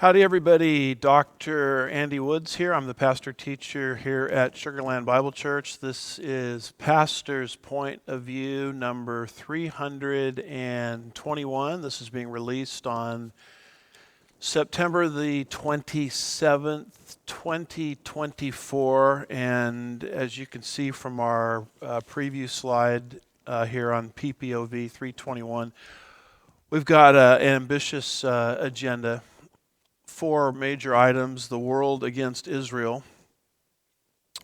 Howdy everybody, Dr. Andy Woods here. I'm the pastor teacher here at Sugarland Bible Church. This is Pastor's Point of View number 321. This is being released on September the 27th, 2024. And as you can see from our preview slide here on PPOV 321, we've got an ambitious agenda. 4 major items: the world against Israel,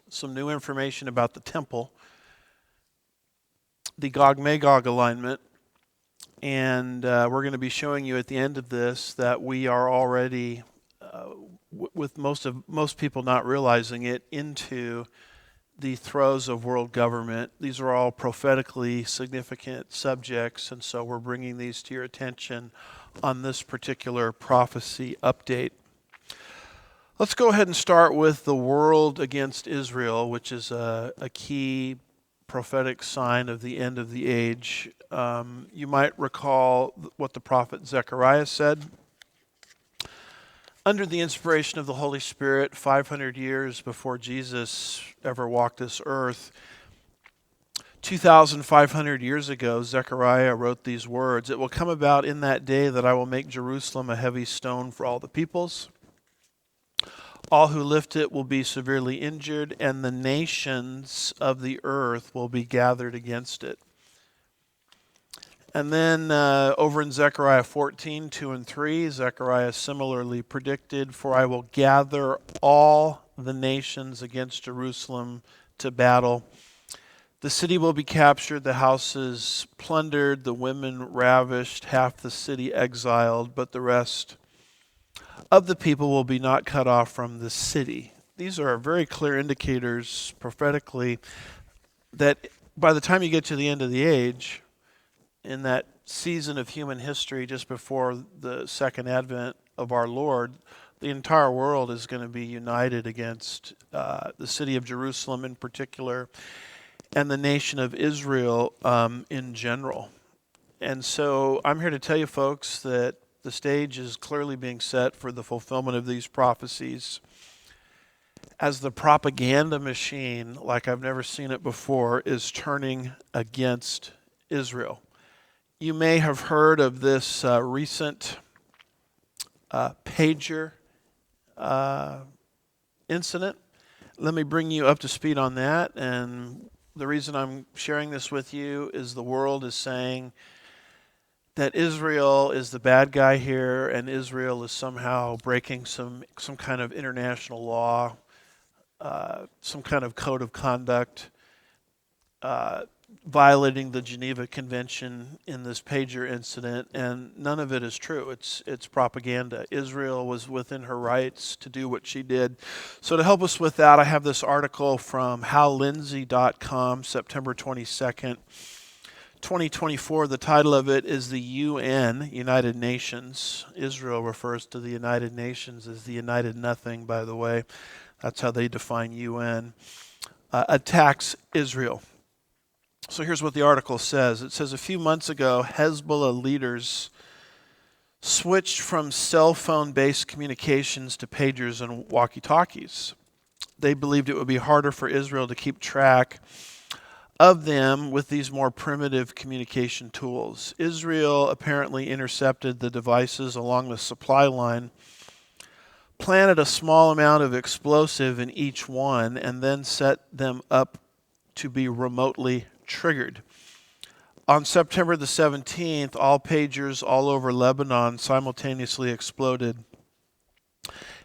some new information about the temple, the Gog-Magog alignment, and we're going to be showing you at the end of this that we are already, with most people not realizing it, into the throes of world government. These are all prophetically significant subjects, and so we're bringing these to your attention on this particular prophecy update. Let's go ahead and start with the world against Israel, which is a key prophetic sign of the end of the age. You might recall what the prophet Zechariah said. Under the inspiration of the Holy Spirit, 500 years before Jesus ever walked this earth, 2,500 years ago, Zechariah wrote these words: "It will come about in that day that I will make Jerusalem a heavy stone for all the peoples. All who lift it will be severely injured, and the nations of the earth will be gathered against it." And then over in Zechariah 14, 2 and 3, Zechariah similarly predicted, "For I will gather all the nations against Jerusalem to battle. The city will be captured, the houses plundered, the women ravished, half the city exiled, but the rest of the people will be not cut off from the city." These are very clear indicators prophetically that by the time you get to the end of the age, in that season of human history just before the second advent of our Lord, the entire world is going to be united against the city of Jerusalem in particular, and the nation of Israel in general. And so I'm here to tell you folks that the stage is clearly being set for the fulfillment of these prophecies as the propaganda machine, like I've never seen it before, is turning against Israel. You may have heard of this recent pager incident. Let me bring you up to speed on that. And the reason I'm sharing this with you is the world is saying that Israel is the bad guy here, and Israel is somehow breaking some kind of international law, some kind of code of conduct, violating the Geneva Convention in this pager incident, and none of it is true. It's propaganda. Israel was within her rights to do what she did. So to help us with that, I have this article from hallindsay.com, September 22nd, 2024. The title of it is "The UN, United Nations." Israel refers to the United Nations as the United Nothing, by the way. That's how they define UN. Attacks Israel. So here's what the article says. It says, "A few months ago, Hezbollah leaders switched from cell phone-based communications to pagers and walkie-talkies. They believed it would be harder for Israel to keep track of them with these more primitive communication tools. Israel apparently intercepted the devices along the supply line, planted a small amount of explosive in each one, and then set them up to be remotely triggered. On September the 17th, all pagers all over Lebanon simultaneously exploded.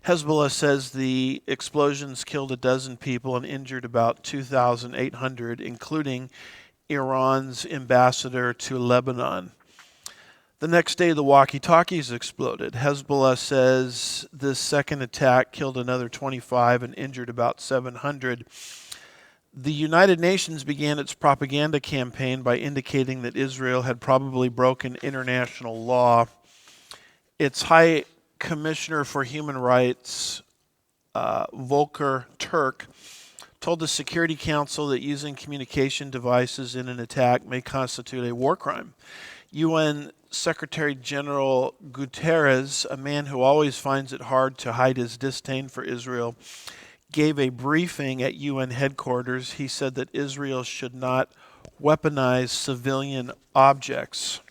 Hezbollah says the explosions killed 12 people and injured about 2,800, including Iran's ambassador to Lebanon. The next day, the walkie-talkies exploded. Hezbollah says this second attack killed another 25 and injured about 700. The United Nations began its propaganda campaign by indicating that Israel had probably broken international law. Its High Commissioner for Human Rights, Volker Turk, told the Security Council that using communication devices in an attack may constitute a war crime. UN Secretary General Guterres, a man who always finds it hard to hide his disdain for Israel, gave a briefing at UN headquarters. He said that Israel should not weaponize civilian objects.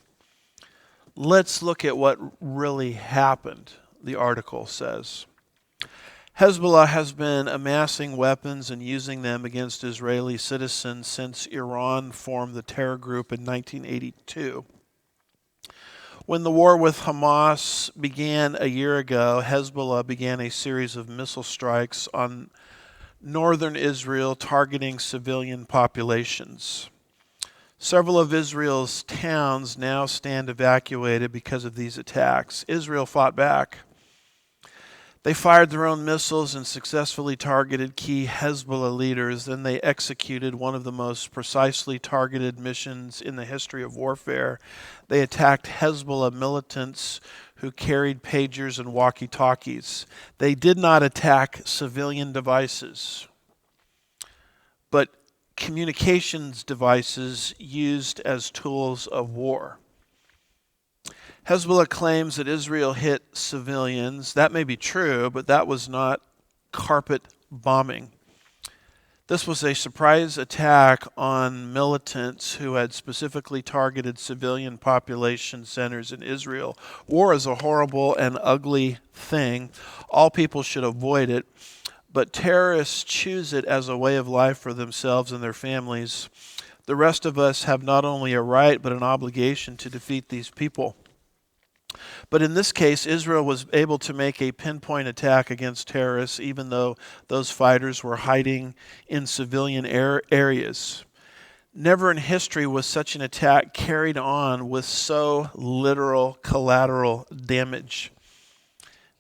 Let's look at what really happened, the article says. Hezbollah has been amassing weapons and using them against Israeli citizens since Iran formed the terror group in 1982. When the war with Hamas began a year ago, Hezbollah began a series of missile strikes on northern Israel targeting civilian populations. Several of Israel's towns now stand evacuated because of these attacks. Israel fought back. They fired their own missiles and successfully targeted key Hezbollah leaders. Then they executed one of the most precisely targeted missions in the history of warfare. They attacked Hezbollah militants who carried pagers and walkie-talkies. They did not attack civilian devices, but communications devices used as tools of war. Hezbollah claims that Israel hit civilians. That may be true, but that was not carpet bombing. This was a surprise attack on militants who had specifically targeted civilian population centers in Israel. War is a horrible and ugly thing. All people should avoid it, but terrorists choose it as a way of life for themselves and their families. The rest of us have not only a right, but an obligation to defeat these people. But in this case, Israel was able to make a pinpoint attack against terrorists, even though those fighters were hiding in civilian areas. Never in history was such an attack carried on with so literal collateral damage.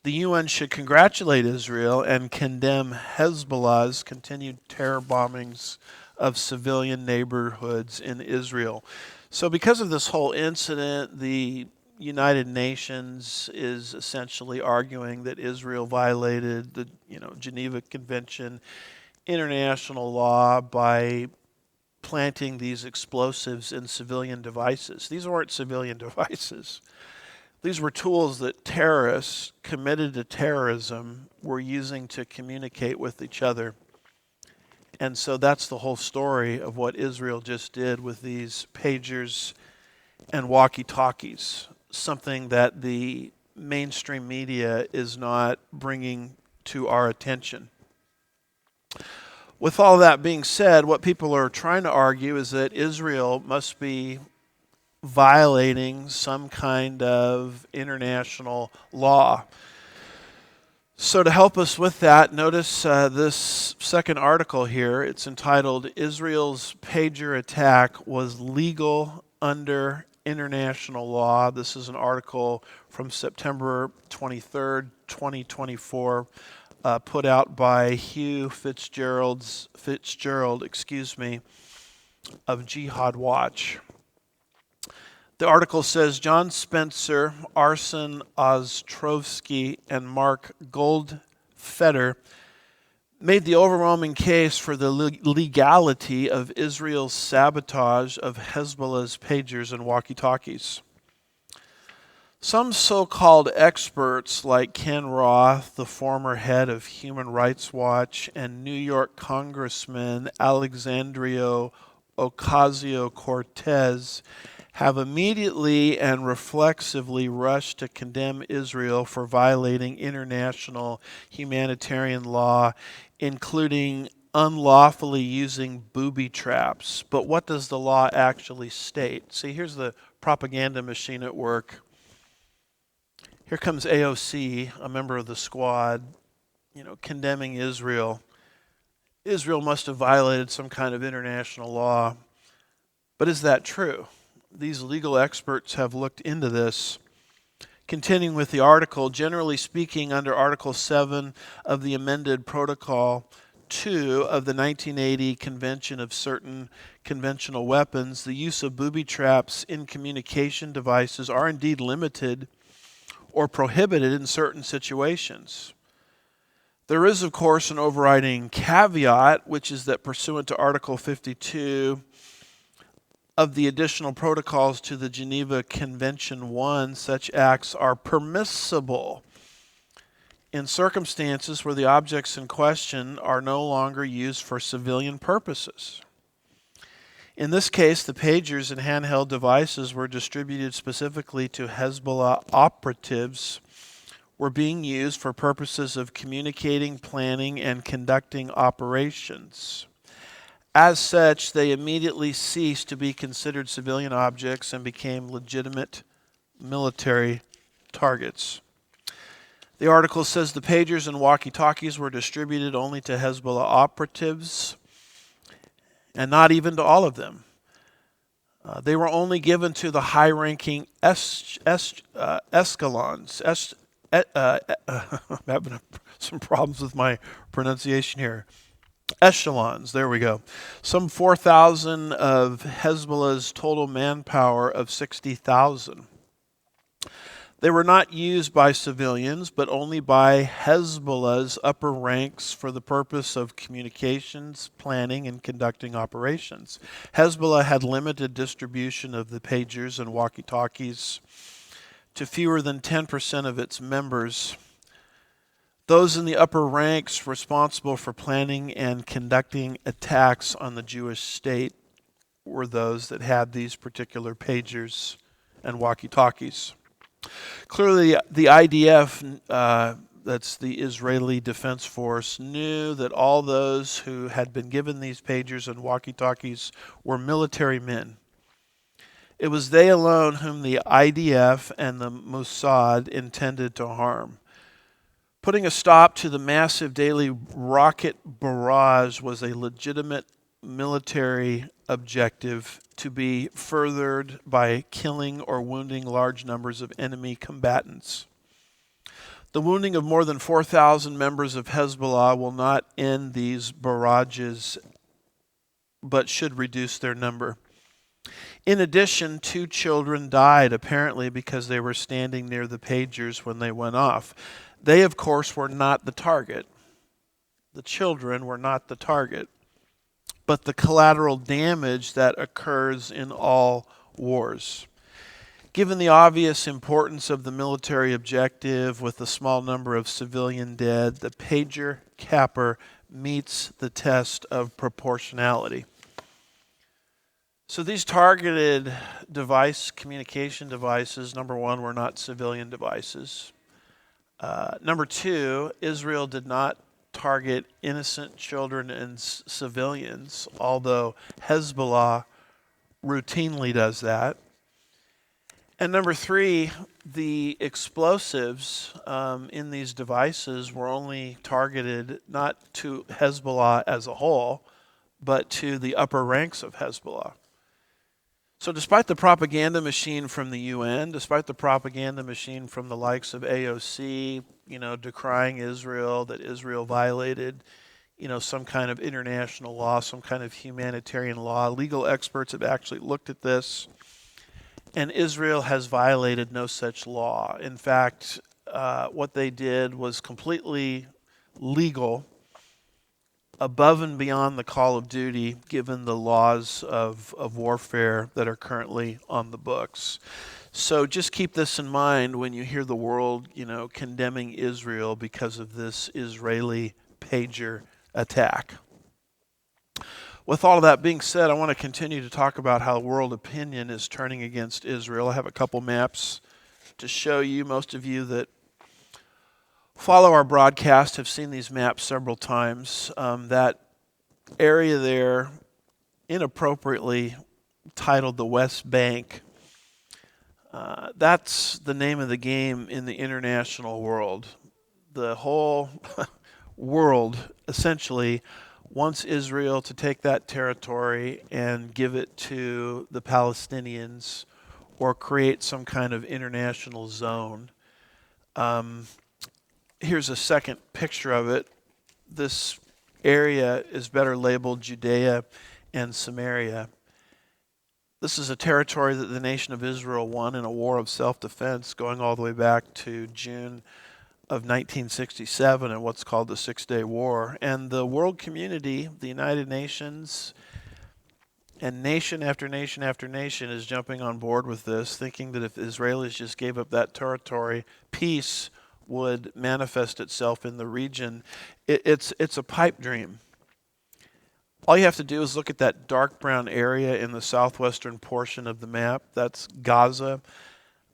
The UN should congratulate Israel and condemn Hezbollah's continued terror bombings of civilian neighborhoods in Israel. So because of this whole incident, the United Nations is essentially arguing that Israel violated the Geneva Convention, international law, by planting these explosives in civilian devices. These weren't civilian devices. These were tools that terrorists committed to terrorism were using to communicate with each other. And so that's the whole story of what Israel just did with these pagers and walkie-talkies. Something that the mainstream media is not bringing to our attention. With all that being said, what people are trying to argue is that Israel must be violating some kind of international law. So to help us with that, notice this second article here. It's entitled, "Israel's Pager Attack Was Legal Under International Law." This is an article from September 23rd, 2024, put out by Hugh Fitzgerald, of Jihad Watch. The article says, John Spencer, Arsen Ostrovsky, and Mark Goldfeder made the overwhelming case for the legality of Israel's sabotage of Hezbollah's pagers and walkie-talkies. Some so-called experts like Ken Roth, the former head of Human Rights Watch, and New York Congressman Alexandria Ocasio-Cortez have immediately and reflexively rushed to condemn Israel for violating international humanitarian law, including unlawfully using booby traps. But what does the law actually state? See, here's the propaganda machine at work. Here comes AOC, a member of the squad, condemning Israel. Israel must have violated some kind of international law. But is that true? These legal experts have looked into this. Continuing with the article, generally speaking, under Article 7 of the amended Protocol 2 of the 1980 Convention of Certain Conventional Weapons, the use of booby traps in communication devices are indeed limited or prohibited in certain situations. There is, of course, an overriding caveat, which is that pursuant to Article 52 of the additional protocols to the Geneva Convention 1, such acts are permissible in circumstances where the objects in question are no longer used for civilian purposes. In this case, the pagers and handheld devices were distributed specifically to Hezbollah operatives, were being used for purposes of communicating, planning, and conducting operations. As such, they immediately ceased to be considered civilian objects and became legitimate military targets. The article says the pagers and walkie-talkies were distributed only to Hezbollah operatives, and not even to all of them. They were only given to the high-ranking escalons. I'm having some problems with my pronunciation here. Echelons, there we go. Some 4,000 of Hezbollah's total manpower of 60,000. They were not used by civilians, but only by Hezbollah's upper ranks for the purpose of communications, planning, and conducting operations. Hezbollah had limited distribution of the pagers and walkie-talkies to fewer than 10% of its members. Those in the upper ranks responsible for planning and conducting attacks on the Jewish state were those that had these particular pagers and walkie-talkies. Clearly, the IDF, that's the Israeli Defense Force, knew that all those who had been given these pagers and walkie-talkies were military men. It was they alone whom the IDF and the Mossad intended to harm. Putting a stop to the massive daily rocket barrage was a legitimate military objective to be furthered by killing or wounding large numbers of enemy combatants. The wounding of more than 4,000 members of Hezbollah will not end these barrages, but should reduce their number. In addition, 2 children died, apparently because they were standing near the pagers when they went off. They, of course, were not the target. The children were not the target, but the collateral damage that occurs in all wars. Given the obvious importance of the military objective with the small number of civilian dead, the pager capper meets the test of proportionality. So these targeted communication devices, number one, were not civilian devices. Number two, Israel did not target innocent children and civilians, although Hezbollah routinely does that. And number three, the explosives in these devices were only targeted not to Hezbollah as a whole, but to the upper ranks of Hezbollah. So despite the propaganda machine from the UN, despite the propaganda machine from the likes of AOC, decrying Israel, that Israel violated, some kind of international law, some kind of humanitarian law, legal experts have actually looked at this, and Israel has violated no such law. In fact, what they did was completely legal, above and beyond the call of duty, given the laws of warfare that are currently on the books. So just keep this in mind when you hear the world, condemning Israel because of this Israeli pager attack. With all of that being said, I want to continue to talk about how world opinion is turning against Israel. I have a couple maps to show you. Most of you that follow our broadcast have seen these maps several times. That area there, inappropriately titled the West Bank, that's the name of the game in the international world. The whole world essentially wants Israel to take that territory and give it to the Palestinians or create some kind of international zone. Here's a second picture of it. This area is better labeled Judea and Samaria. This is a territory that the nation of Israel won in a war of self-defense going all the way back to June of 1967 in what's called the Six-Day War. And the world community, the United Nations, And nation after nation after nation is jumping on board with this, thinking that if the Israelis just gave up that territory, peace would manifest itself in the region. It's a pipe dream. All you have to do is look at that dark brown area in the southwestern portion of the map. That's Gaza.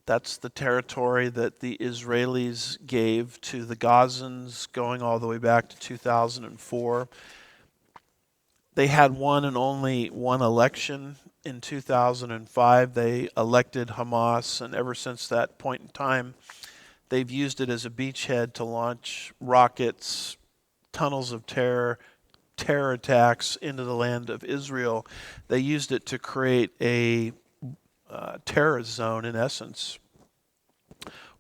That's the territory that the Israelis gave to the Gazans going all the way back to 2004. They had one and only one election in 2005. They elected Hamas, and ever since that point in time, they've used it as a beachhead to launch rockets, tunnels of terror attacks into the land of Israel. They used it to create a terrorist zone, in essence,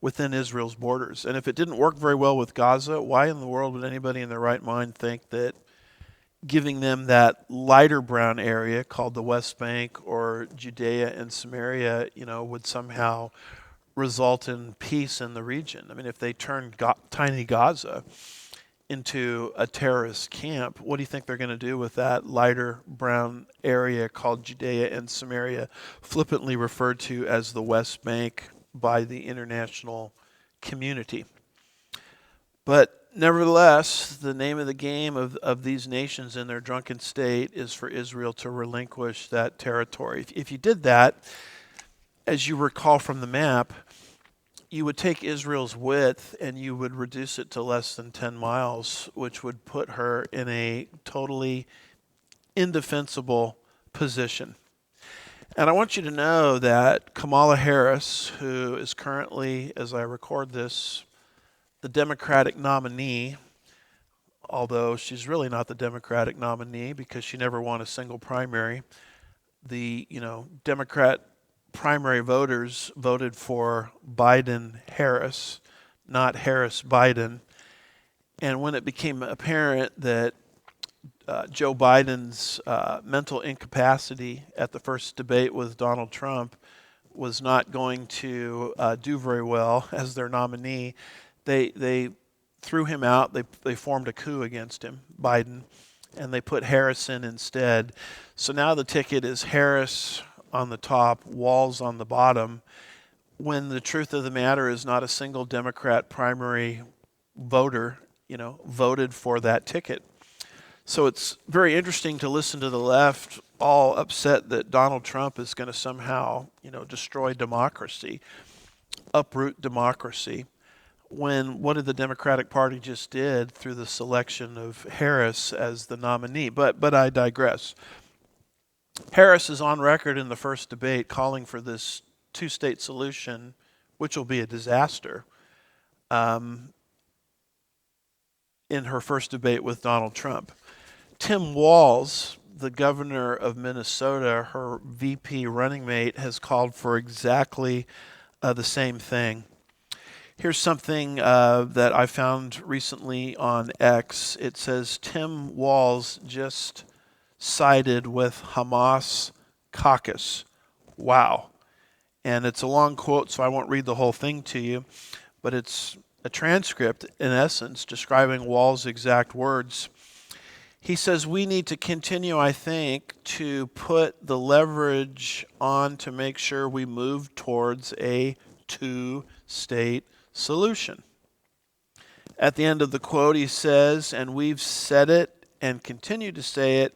within Israel's borders. And if it didn't work very well with Gaza, why in the world would anybody in their right mind think that giving them that lighter brown area called the West Bank or Judea and Samaria, would somehow result in peace in the region? I mean, if they turn tiny Gaza into a terrorist camp, what do you think they're going to do with that lighter brown area called Judea and Samaria, flippantly referred to as the West Bank by the international community? But nevertheless, the name of the game of these nations in their drunken state is for Israel to relinquish that territory. If you did that, as you recall from the map, you would take Israel's width and you would reduce it to less than 10 miles, which would put her in a totally indefensible position. And I want you to know that Kamala Harris, who is currently, as I record this, the Democratic nominee, although she's really not the Democratic nominee because she never won a single primary. The Democrat primary voters voted for Biden-Harris, not Harris-Biden. And when it became apparent that Joe Biden's mental incapacity at the first debate with Donald Trump was not going to do very well as their nominee, they threw him out. They formed a coup against him, Biden, and they put Harris in instead. So now the ticket is Harris on the top, Walz on the bottom, when the truth of the matter is not a single Democrat primary voter, voted for that ticket. So it's very interesting to listen to the left all upset that Donald Trump is going to somehow, destroy democracy, uproot democracy, when what did the Democratic Party just did through the selection of Harris as the nominee? But I digress. Harris is on record in the first debate calling for this two-state solution, which will be a disaster, in her first debate with Donald Trump. Tim Walz, the governor of Minnesota, her VP running mate, has called for exactly the same thing. Here's something that I found recently on X. It says Tim Walz just sided with Hamas caucus. Wow. And it's a long quote, so I won't read the whole thing to you, but it's a transcript, in essence, describing Walz's exact words. He says, we need to continue, I think, to put the leverage on to make sure we move towards a two-state solution. At the end of the quote, he says, and we've said it and continue to say it,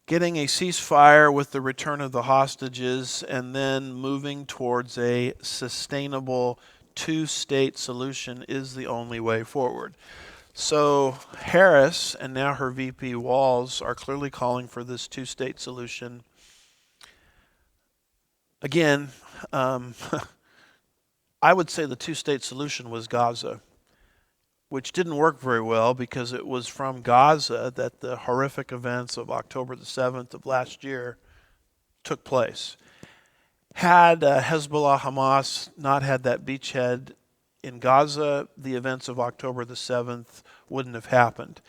getting a ceasefire with the return of the hostages and then moving towards a sustainable two-state solution is the only way forward. So Harris and now her VP Walz are clearly calling for this two-state solution. Again, I would say the two-state solution was Gaza, which didn't work very well because it was from Gaza that the horrific events of October the 7th of last year took place. Had Hezbollah, Hamas not had that beachhead in Gaza, the events of October the 7th wouldn't have happened.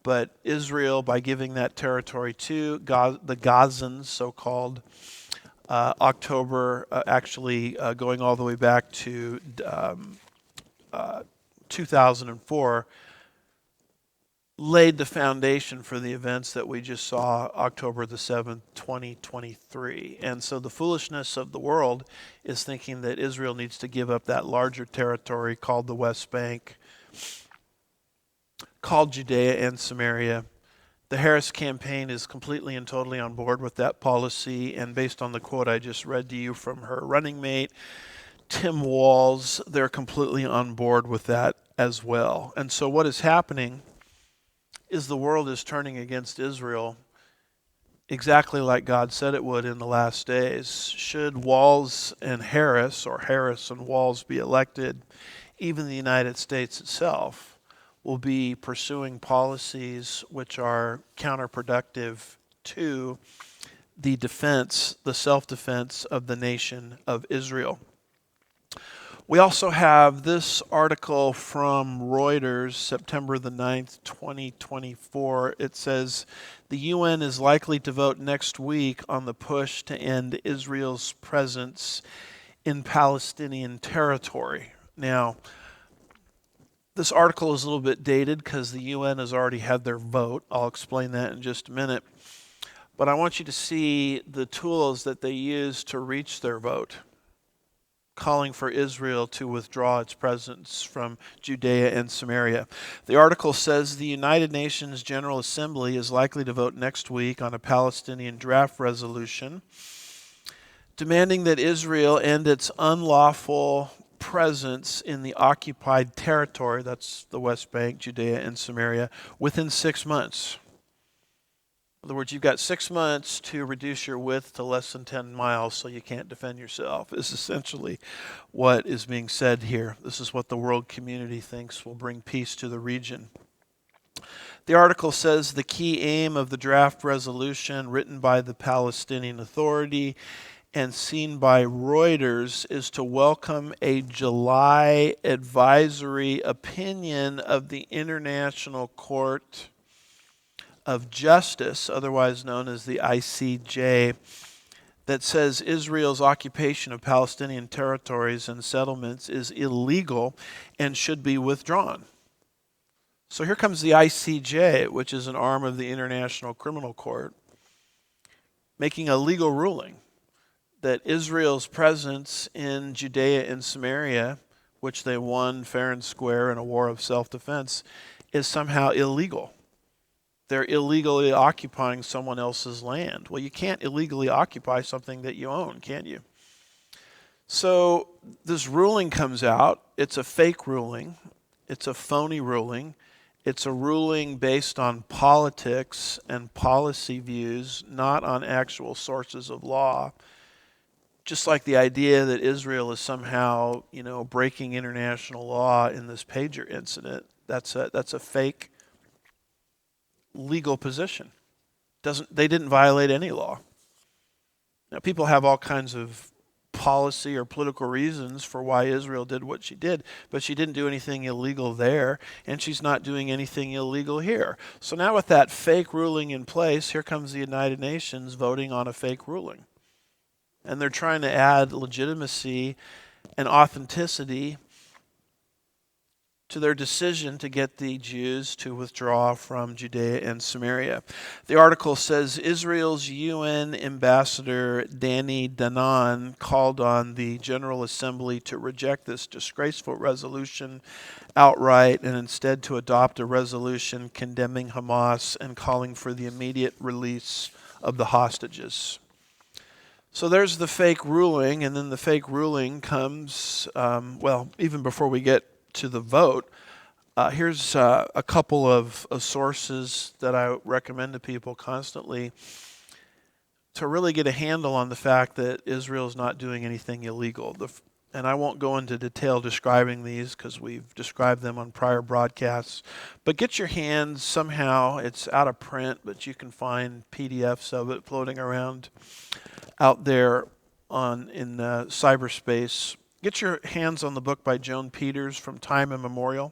But Israel, by giving that territory to the Gazans, so-called, October, actually going all the way back to 2004, laid the foundation for the events that we just saw October the 7th, 2023. And so the foolishness of the world is thinking that Israel needs to give up that larger territory called the West Bank, called Judea and Samaria. The Harris campaign is completely and totally on board with that policy, and based on the quote I just read to you from her running mate, Tim Walz, they're completely on board with that as well. And so what is happening is the world is turning against Israel exactly like God said it would in the last days. Should Walz and Harris, or Harris and Walz, be elected, even the United States itself will be pursuing policies which are counterproductive to the defense, the self-defense of the nation of Israel. We also have this article from Reuters, September the 9th, 2024. It says, the UN is likely to vote next week on the push to end Israel's presence in Palestinian territory. Now, this article is a little bit dated because the UN has already had their vote. I'll explain that in just a minute. But I want you to see the tools that they use to reach their vote, calling for Israel to withdraw its presence from Judea and Samaria. The article says the United Nations General Assembly is likely to vote next week on a Palestinian draft resolution demanding that Israel end its unlawful presence in the occupied territory, that's the West Bank, Judea, and Samaria, within 6 months. In other words, you've got 6 months to reduce your width to less than 10 miles so you can't defend yourself, is essentially what is being said here. This is what the world community thinks will bring peace to the region. The article says the key aim of the draft resolution written by the Palestinian Authority and seen by Reuters is to welcome a July advisory opinion of the International Court of Justice, otherwise known as the ICJ, that says Israel's occupation of Palestinian territories and settlements is illegal and should be withdrawn. So here comes the ICJ, which is an arm of the International Criminal Court, making a legal ruling that Israel's presence in Judea and Samaria, which they won fair and square in a war of self-defense, is somehow illegal. They're illegally occupying someone else's land. Well, you can't illegally occupy something that you own, can you? So this ruling comes out. It's a fake ruling. It's a phony ruling. It's a ruling based on politics and policy views, not on actual sources of law. Just like the idea that Israel is somehow, breaking international law in this pager incident. That's a fake legal position. They didn't violate any law. Now, people have all kinds of policy or political reasons for why Israel did what she did, but she didn't do anything illegal there, and she's not doing anything illegal here. So now with that fake ruling in place, here comes the United Nations voting on a fake ruling. And they're trying to add legitimacy and authenticity to their decision to get the Jews to withdraw from Judea and Samaria. The article says Israel's UN ambassador Danny Danon called on the General Assembly to reject this disgraceful resolution outright and instead to adopt a resolution condemning Hamas and calling for the immediate release of the hostages. So there's the fake ruling, and then the fake ruling comes, even before we get to the vote, here's a couple of sources that I recommend to people constantly to really get a handle on the fact that Israel's not doing anything illegal. And I won't go into detail describing these because we've described them on prior broadcasts. But get your hands somehow, it's out of print, but you can find PDFs of it floating around out there in cyberspace. Get your hands on the book by Joan Peters, From Time Immemorial.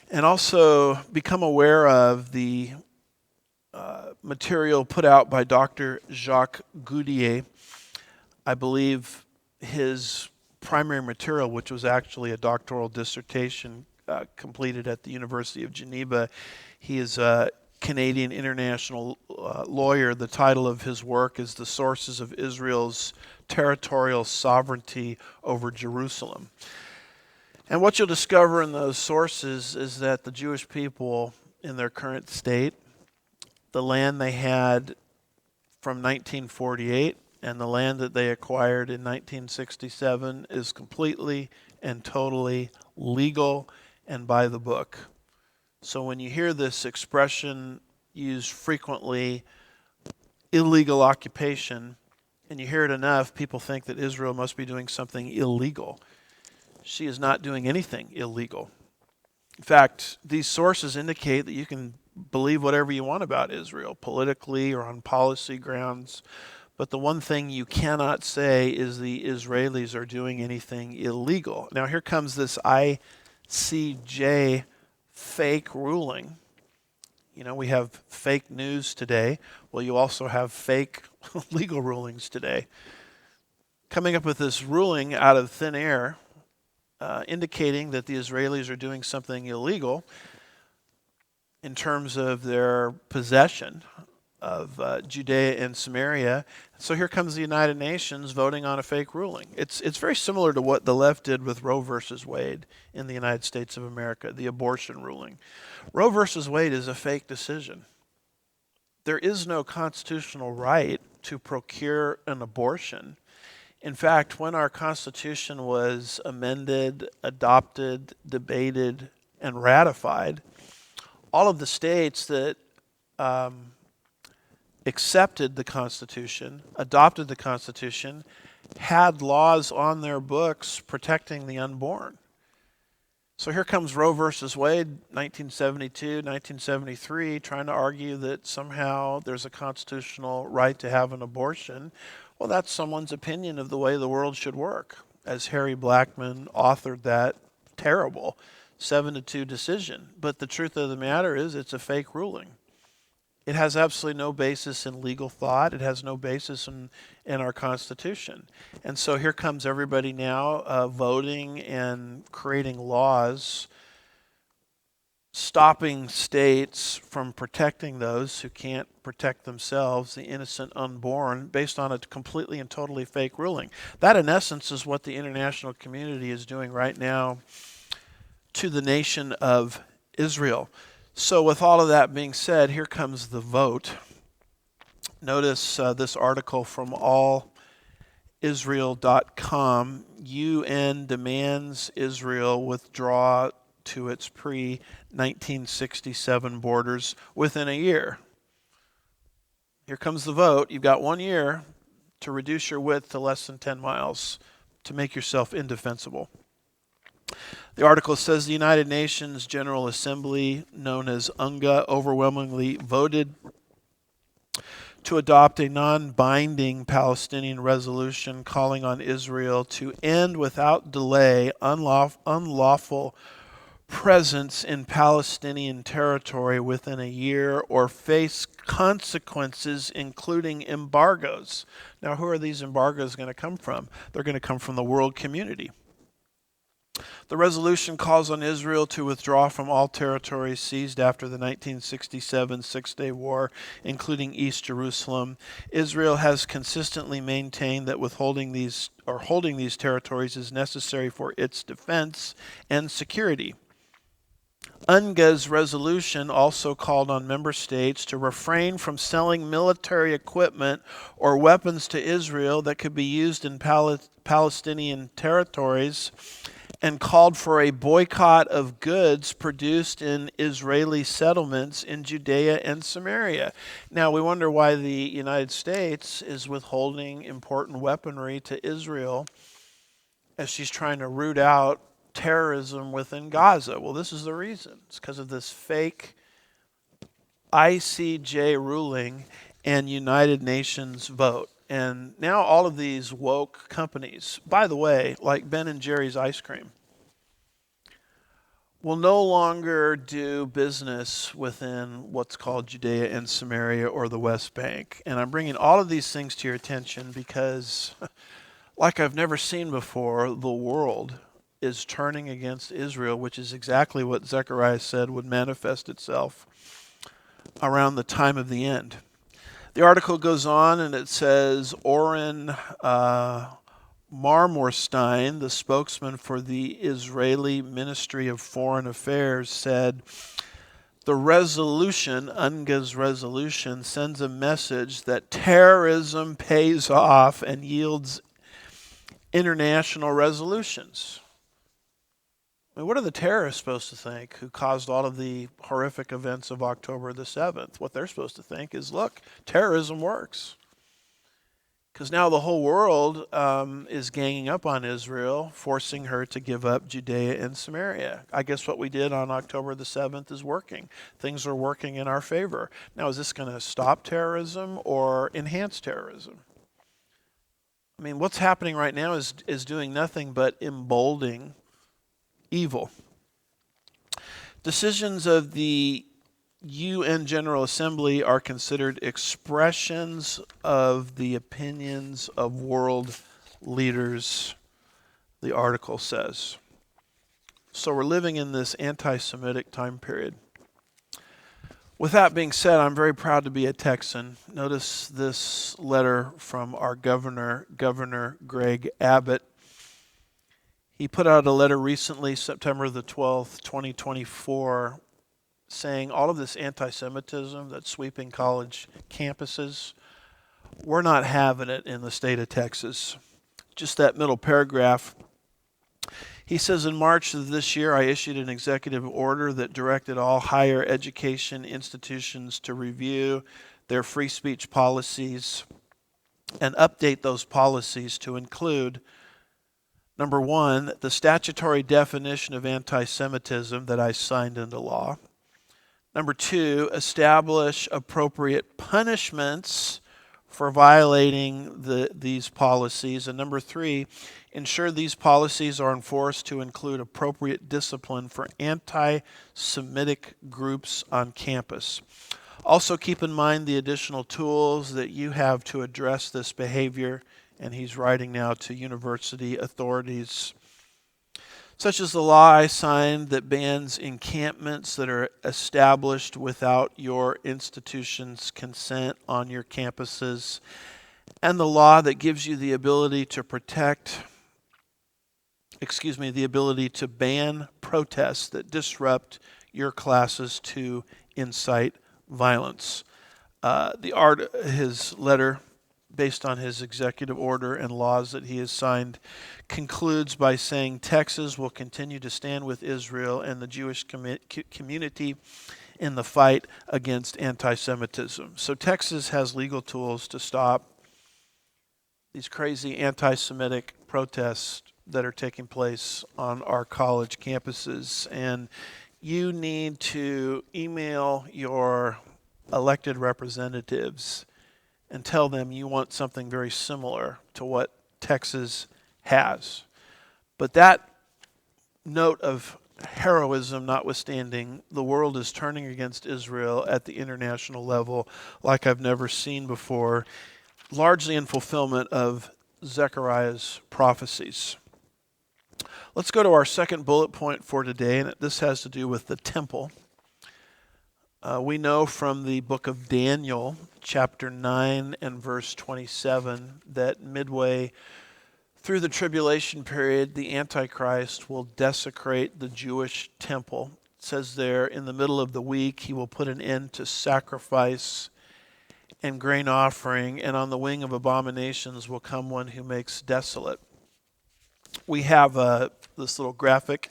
And also become aware of the material put out by Dr. Jacques Goudier. I believe his primary material, which was actually a doctoral dissertation, completed at the University of Geneva. He is a Canadian international lawyer. The title of his work is The Sources of Israel's Territorial Sovereignty over Jerusalem. And what you'll discover in those sources is that the Jewish people in their current state, the land they had from 1948 and the land that they acquired in 1967 is completely and totally legal and by the book. So when you hear this expression used frequently, illegal occupation, and you hear it enough, people think that Israel must be doing something illegal. She is not doing anything illegal. In fact, these sources indicate that you can believe whatever you want about Israel, politically or on policy grounds, but the one thing you cannot say is the Israelis are doing anything illegal. Now here comes this ICJ fake ruling. You know, we have fake news today. Well, you also have fake legal rulings today. Coming up with this ruling out of thin air, indicating that the Israelis are doing something illegal in terms of their possession of Judea and Samaria. So here comes the United Nations voting on a fake ruling. It's very similar to what the left did with Roe versus Wade in the United States of America, the abortion ruling. Roe versus Wade is a fake decision. There is no constitutional right to procure an abortion. In fact, when our Constitution was amended, adopted, debated, and ratified, all of the states that accepted the Constitution, adopted the Constitution, had laws on their books protecting the unborn. So here comes Roe versus Wade, 1972, 1973, trying to argue that somehow there's a constitutional right to have an abortion. Well, that's someone's opinion of the way the world should work. As Harry Blackman authored that terrible 7-2 decision. But the truth of the matter is it's a fake ruling. It has absolutely no basis in legal thought. It has no basis in our Constitution. And so here comes everybody now voting and creating laws stopping states from protecting those who can't protect themselves, the innocent unborn, based on a completely and totally fake ruling. That, in essence, is what the international community is doing right now to the nation of Israel. So with all of that being said, here comes the vote. Notice this article from allisrael.com. UN demands Israel withdraw to its pre-1967 borders within a year. Here comes the vote. You've got 1 year to reduce your width to less than 10 miles to make yourself indefensible. The article says the United Nations General Assembly, known as UNGA, overwhelmingly voted to adopt a non-binding Palestinian resolution calling on Israel to end without delay unlawful presence in Palestinian territory within a year or face consequences, including embargoes. Now, who are these embargoes going to come from? They're going to come from the world community. The resolution calls on Israel to withdraw from all territories seized after the 1967 Six-Day War, including East Jerusalem. Israel has consistently maintained that holding these territories is necessary for its defense and security. UNGA's resolution also called on member states to refrain from selling military equipment or weapons to Israel that could be used in Palestinian territories, and called for a boycott of goods produced in Israeli settlements in Judea and Samaria. Now, we wonder why the United States is withholding important weaponry to Israel as she's trying to root out terrorism within Gaza. Well, this is the reason. It's because of this fake ICJ ruling and United Nations vote. And now all of these woke companies, by the way, like Ben and Jerry's ice cream, will no longer do business within what's called Judea and Samaria or the West Bank. And I'm bringing all of these things to your attention because, like I've never seen before, the world is turning against Israel, which is exactly what Zechariah said would manifest itself around the time of the end. The article goes on and it says Oren Marmorstein, the spokesman for the Israeli Ministry of Foreign Affairs, said the resolution, UNGA's resolution, sends a message that terrorism pays off and yields international resolutions. I mean, what are the terrorists supposed to think who caused all of the horrific events of October the 7th? What they're supposed to think is, look, terrorism works. Because now the whole world is ganging up on Israel, forcing her to give up Judea and Samaria. I guess what we did on October the 7th is working. Things are working in our favor. Now, is this going to stop terrorism or enhance terrorism? I mean, what's happening right now is doing nothing but emboldening evil. Decisions of the UN General Assembly are considered expressions of the opinions of world leaders, the article says. So we're living in this anti-Semitic time period. With that being said, I'm very proud to be a Texan. Notice this letter from our governor, Governor Greg Abbott. He put out a letter recently, September the 12th, 2024, saying all of this anti-Semitism that's sweeping college campuses, we're not having it in the state of Texas. Just that middle paragraph. He says, in March of this year, I issued an executive order that directed all higher education institutions to review their free speech policies and update those policies to include, number one, the statutory definition of anti-Semitism that I signed into law. Number two, establish appropriate punishments for violating these policies. And number three, ensure these policies are enforced to include appropriate discipline for anti-Semitic groups on campus. Also keep in mind the additional tools that you have to address this behavior. And he's writing now to university authorities, such as the law I signed that bans encampments that are established without your institution's consent on your campuses, and the law that gives you the ability to ban protests that disrupt your classes to incite violence. His letter, based on his executive order and laws that he has signed, concludes by saying Texas will continue to stand with Israel and the Jewish community in the fight against anti-Semitism. So Texas has legal tools to stop these crazy anti-Semitic protests that are taking place on our college campuses. And you need to email your elected representatives and tell them you want something very similar to what Texas has. But that note of heroism notwithstanding, the world is turning against Israel at the international level like I've never seen before, largely in fulfillment of Zechariah's prophecies. Let's go to our second bullet point for today, and this has to do with the temple. We know from the book of Daniel, chapter 9 and verse 27, that midway through the tribulation period, the Antichrist will desecrate the Jewish temple. It says there, in the middle of the week, he will put an end to sacrifice and grain offering, and on the wing of abominations will come one who makes desolate. We have this little graphic,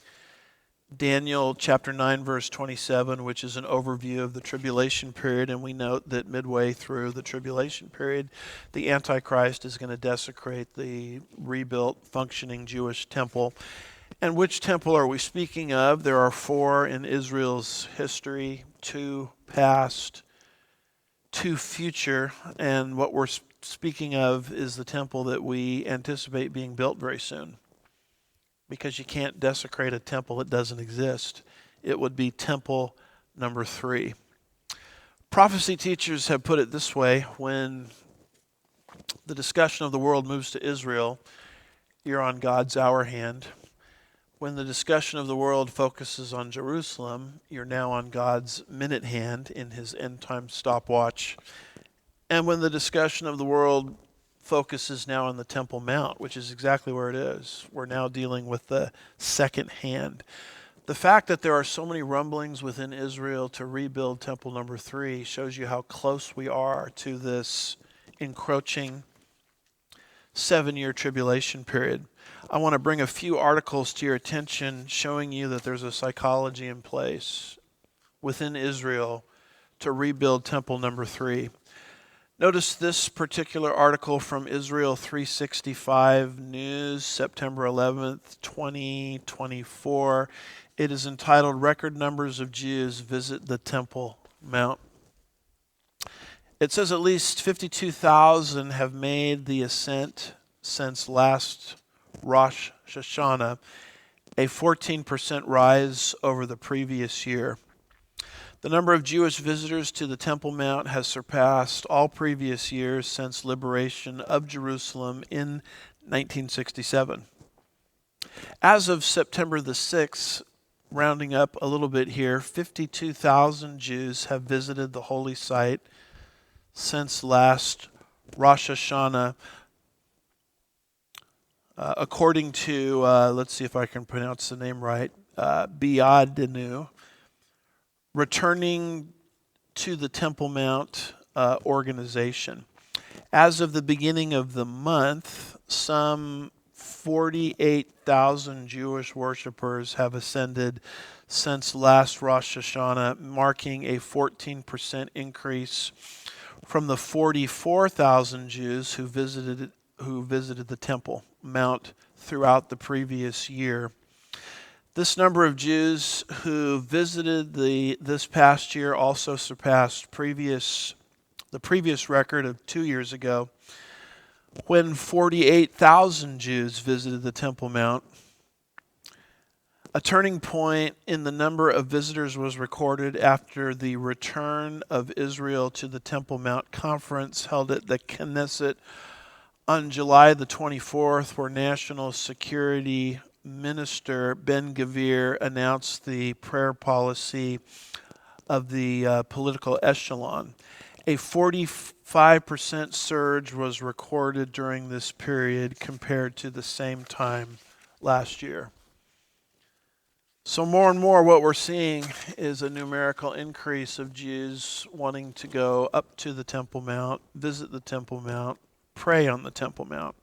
Daniel chapter 9 verse 27, which is an overview of the tribulation period, and we note that midway through the tribulation period, the Antichrist is going to desecrate the rebuilt, functioning Jewish temple. And which temple are we speaking of? There are four in Israel's history, two past, two future, and what we're speaking of is the temple that we anticipate being built very soon. Because you can't desecrate a temple that doesn't exist. It would be temple number 3. Prophecy teachers have put it this way: when the discussion of the world moves to Israel, you're on God's hour hand. When the discussion of the world focuses on Jerusalem, you're now on God's minute hand in his end time stopwatch. And when the discussion of the world focuses now on the Temple Mount, which is exactly where it is, we're now dealing with the second hand. The fact that there are so many rumblings within Israel to rebuild Temple number 3 shows you how close we are to this encroaching 7-year tribulation period. I want to bring a few articles to your attention showing you that there's a psychology in place within Israel to rebuild Temple number 3. Notice this particular article from Israel 365 News, September 11th, 2024. It is entitled, "Record Numbers of Jews Visit the Temple Mount." It says at least 52,000 have made the ascent since last Rosh Hashanah, a 14% rise over the previous year. The number of Jewish visitors to the Temple Mount has surpassed all previous years since liberation of Jerusalem in 1967. As of September the 6th, rounding up a little bit here, 52,000 Jews have visited the holy site since last Rosh Hashanah. According to, let's see if I can pronounce the name right, Biadenu, returning to the Temple Mount organization. As of the beginning of the month, some 48,000 Jewish worshipers have ascended since last Rosh Hashanah, marking a 14% increase from the 44,000 Jews who visited the Temple Mount throughout the previous year. This number of Jews who visited this past year also surpassed the previous record of 2 years ago, when 48,000 Jews visited the Temple Mount. A turning point in the number of visitors was recorded after the return of Israel to the Temple Mount conference held at the Knesset on July the 24th, where National Security Minister Ben-Gvir announced the prayer policy of the political echelon. A 45% surge was recorded during this period compared to the same time last year. So more and more what we're seeing is a numerical increase of Jews wanting to go up to the Temple Mount, visit the Temple Mount, pray on the Temple Mount.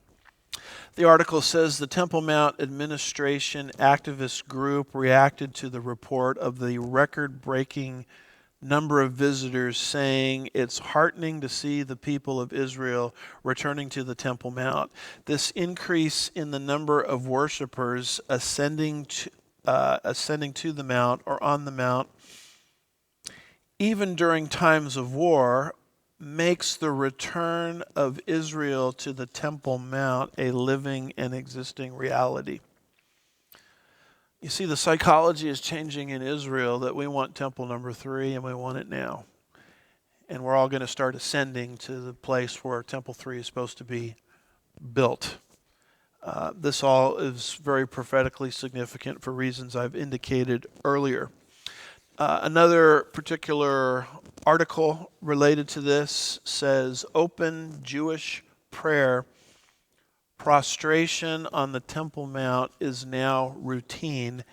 The article says the Temple Mount Administration activist group reacted to the report of the record-breaking number of visitors, saying it's heartening to see the people of Israel returning to the Temple Mount. This increase in the number of worshipers ascending to the mount or on the mount, even during times of war, makes the return of Israel to the Temple Mount a living and existing reality. You see, the psychology is changing in Israel that we want Temple number 3 and we want it now. And we're all going to start ascending to the place where Temple 3 is supposed to be built. This all is very prophetically significant for reasons I've indicated earlier. Another particular article related to this says, "Open Jewish prayer prostration on the Temple Mount is now routine,"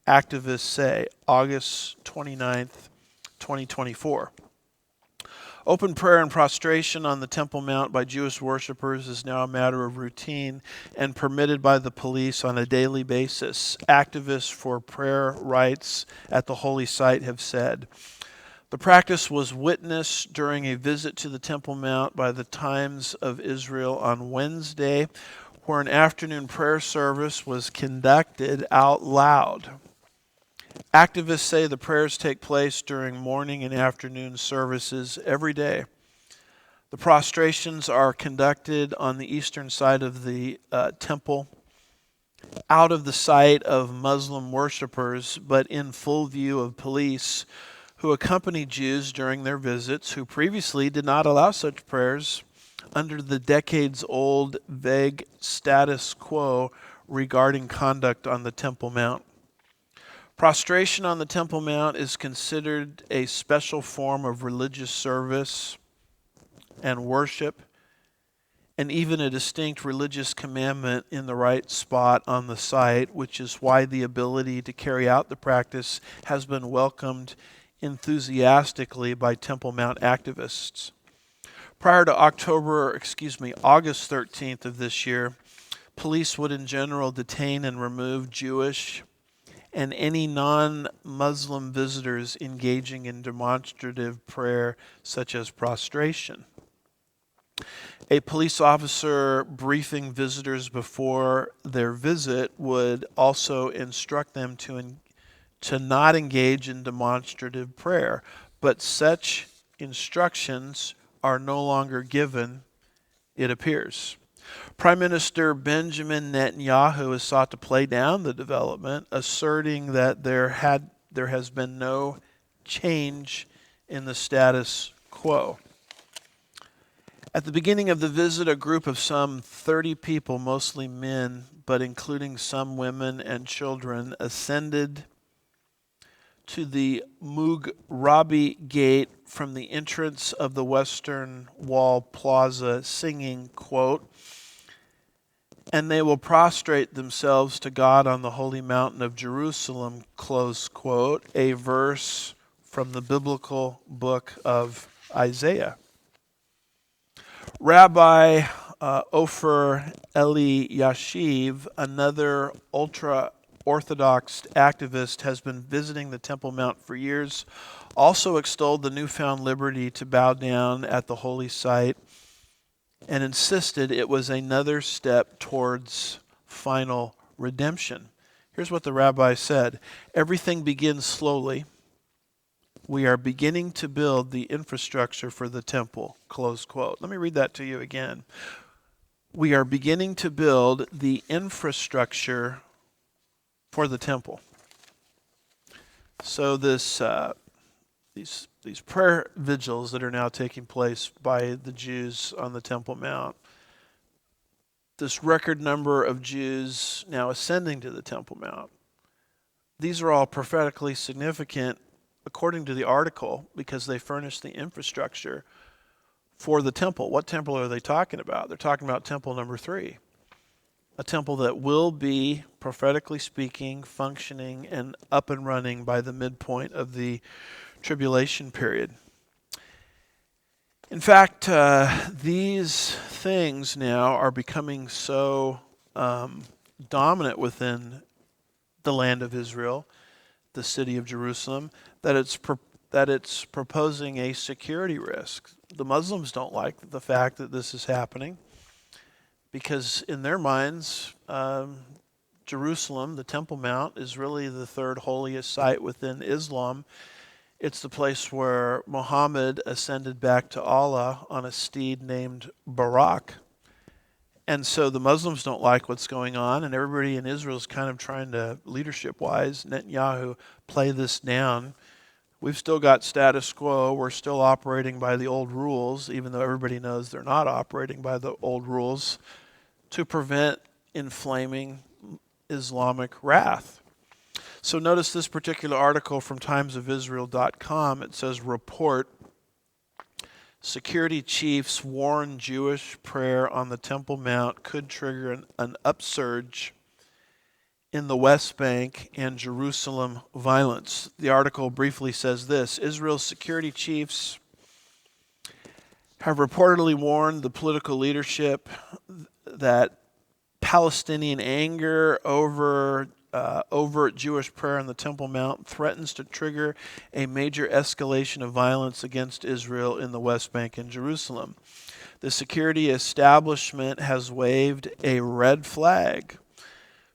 activists say, August 29th, 2024. Open prayer and prostration on the Temple Mount by Jewish worshipers is now a matter of routine and permitted by the police on a daily basis, activists for prayer rights at the holy site have said. The practice was witnessed during a visit to the Temple Mount by the Times of Israel on Wednesday, where an afternoon prayer service was conducted out loud. Activists say the prayers take place during morning and afternoon services every day. The prostrations are conducted on the eastern side of the temple, out of the sight of Muslim worshipers, but in full view of police who accompany Jews during their visits, who previously did not allow such prayers under the decades-old vague status quo regarding conduct on the Temple Mount. Prostration on the Temple Mount is considered a special form of religious service and worship, and even a distinct religious commandment in the right spot on the site, which is why the ability to carry out the practice has been welcomed enthusiastically by Temple Mount activists. Prior to August 13th of this year, police would in general detain and remove Jewish and any non-Muslim visitors engaging in demonstrative prayer such as prostration. A police officer briefing visitors before their visit would also instruct them to not engage in demonstrative prayer, but such instructions are no longer given, it appears. Prime Minister Benjamin Netanyahu has sought to play down the development, asserting that there has been no change in the status quo. At the beginning of the visit, a group of some 30 people, mostly men, but including some women and children, ascended to the Mughrabi Gate from the entrance of the Western Wall Plaza, singing, quote, "And they will prostrate themselves to God on the holy mountain of Jerusalem," close quote, a verse from the biblical book of Isaiah. Rabbi Ofer Eliashiv, another ultra-Orthodox activist, has been visiting the Temple Mount for years, also extolled the newfound liberty to bow down at the holy site, and insisted it was another step towards final redemption. Here's what the rabbi said: "Everything begins slowly. We are beginning to build the infrastructure for the temple," close quote. Let me read that to you again. We are beginning to build the infrastructure for the temple. So these prayer vigils that are now taking place by the Jews on the Temple Mount, this record number of Jews now ascending to the Temple Mount, these are all prophetically significant according to the article, because they furnish the infrastructure for the temple. What temple are they talking about? They're talking about temple number 3, a temple that will be, prophetically speaking, functioning and up and running by the midpoint of the tribulation period. In fact, these things now are becoming so dominant within the land of Israel, the city of Jerusalem, that it's proposing a security risk. The Muslims don't like the fact that this is happening, because in their minds, Jerusalem, the Temple Mount, is really the third holiest site within Islam. It's the place where Muhammad ascended back to Allah on a steed named Barak. And so the Muslims don't like what's going on, and everybody in Israel is kind of trying to, leadership-wise, Netanyahu, play this down. We've still got status quo. We're still operating by the old rules, even though everybody knows they're not operating by the old rules, to prevent inflaming Islamic wrath. So notice this particular article from timesofisrael.com. It says, report, security chiefs warn Jewish prayer on the Temple Mount could trigger an upsurge in the West Bank and Jerusalem violence. The article briefly says this: Israel's security chiefs have reportedly warned the political leadership that Palestinian anger over overt Jewish prayer on the Temple Mount threatens to trigger a major escalation of violence against Israel in the West Bank and Jerusalem. The security establishment has waved a red flag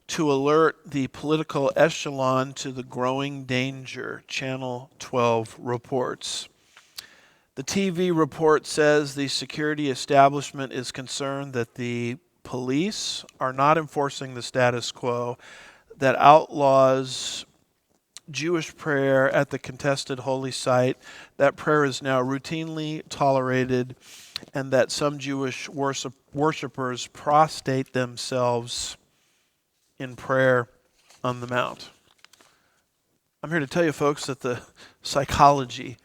to alert the political echelon to the growing danger, Channel 12 reports. The TV report says the security establishment is concerned that the police are not enforcing the status quo that outlaws Jewish prayer at the contested holy site. That prayer is now routinely tolerated, and that some Jewish worshipers prostrate themselves in prayer on the Mount. I'm here to tell you, folks, that the psychology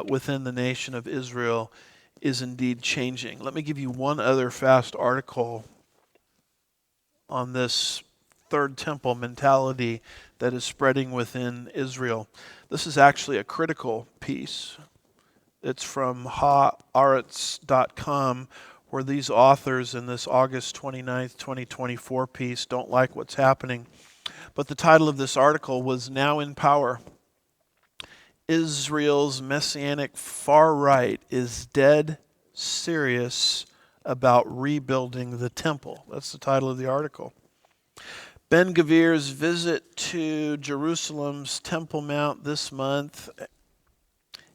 within the nation of Israel is indeed changing. Let me give you one other fast article on this third temple mentality that is spreading within Israel. This is actually a critical piece. It's from haaretz.com, where these authors in this August 29th, 2024 piece don't like what's happening. But the title of this article was Now in Power. Israel's messianic far right is dead serious about rebuilding the temple. That's the title of the article. Ben-Gvir's visit to Jerusalem's Temple Mount this month,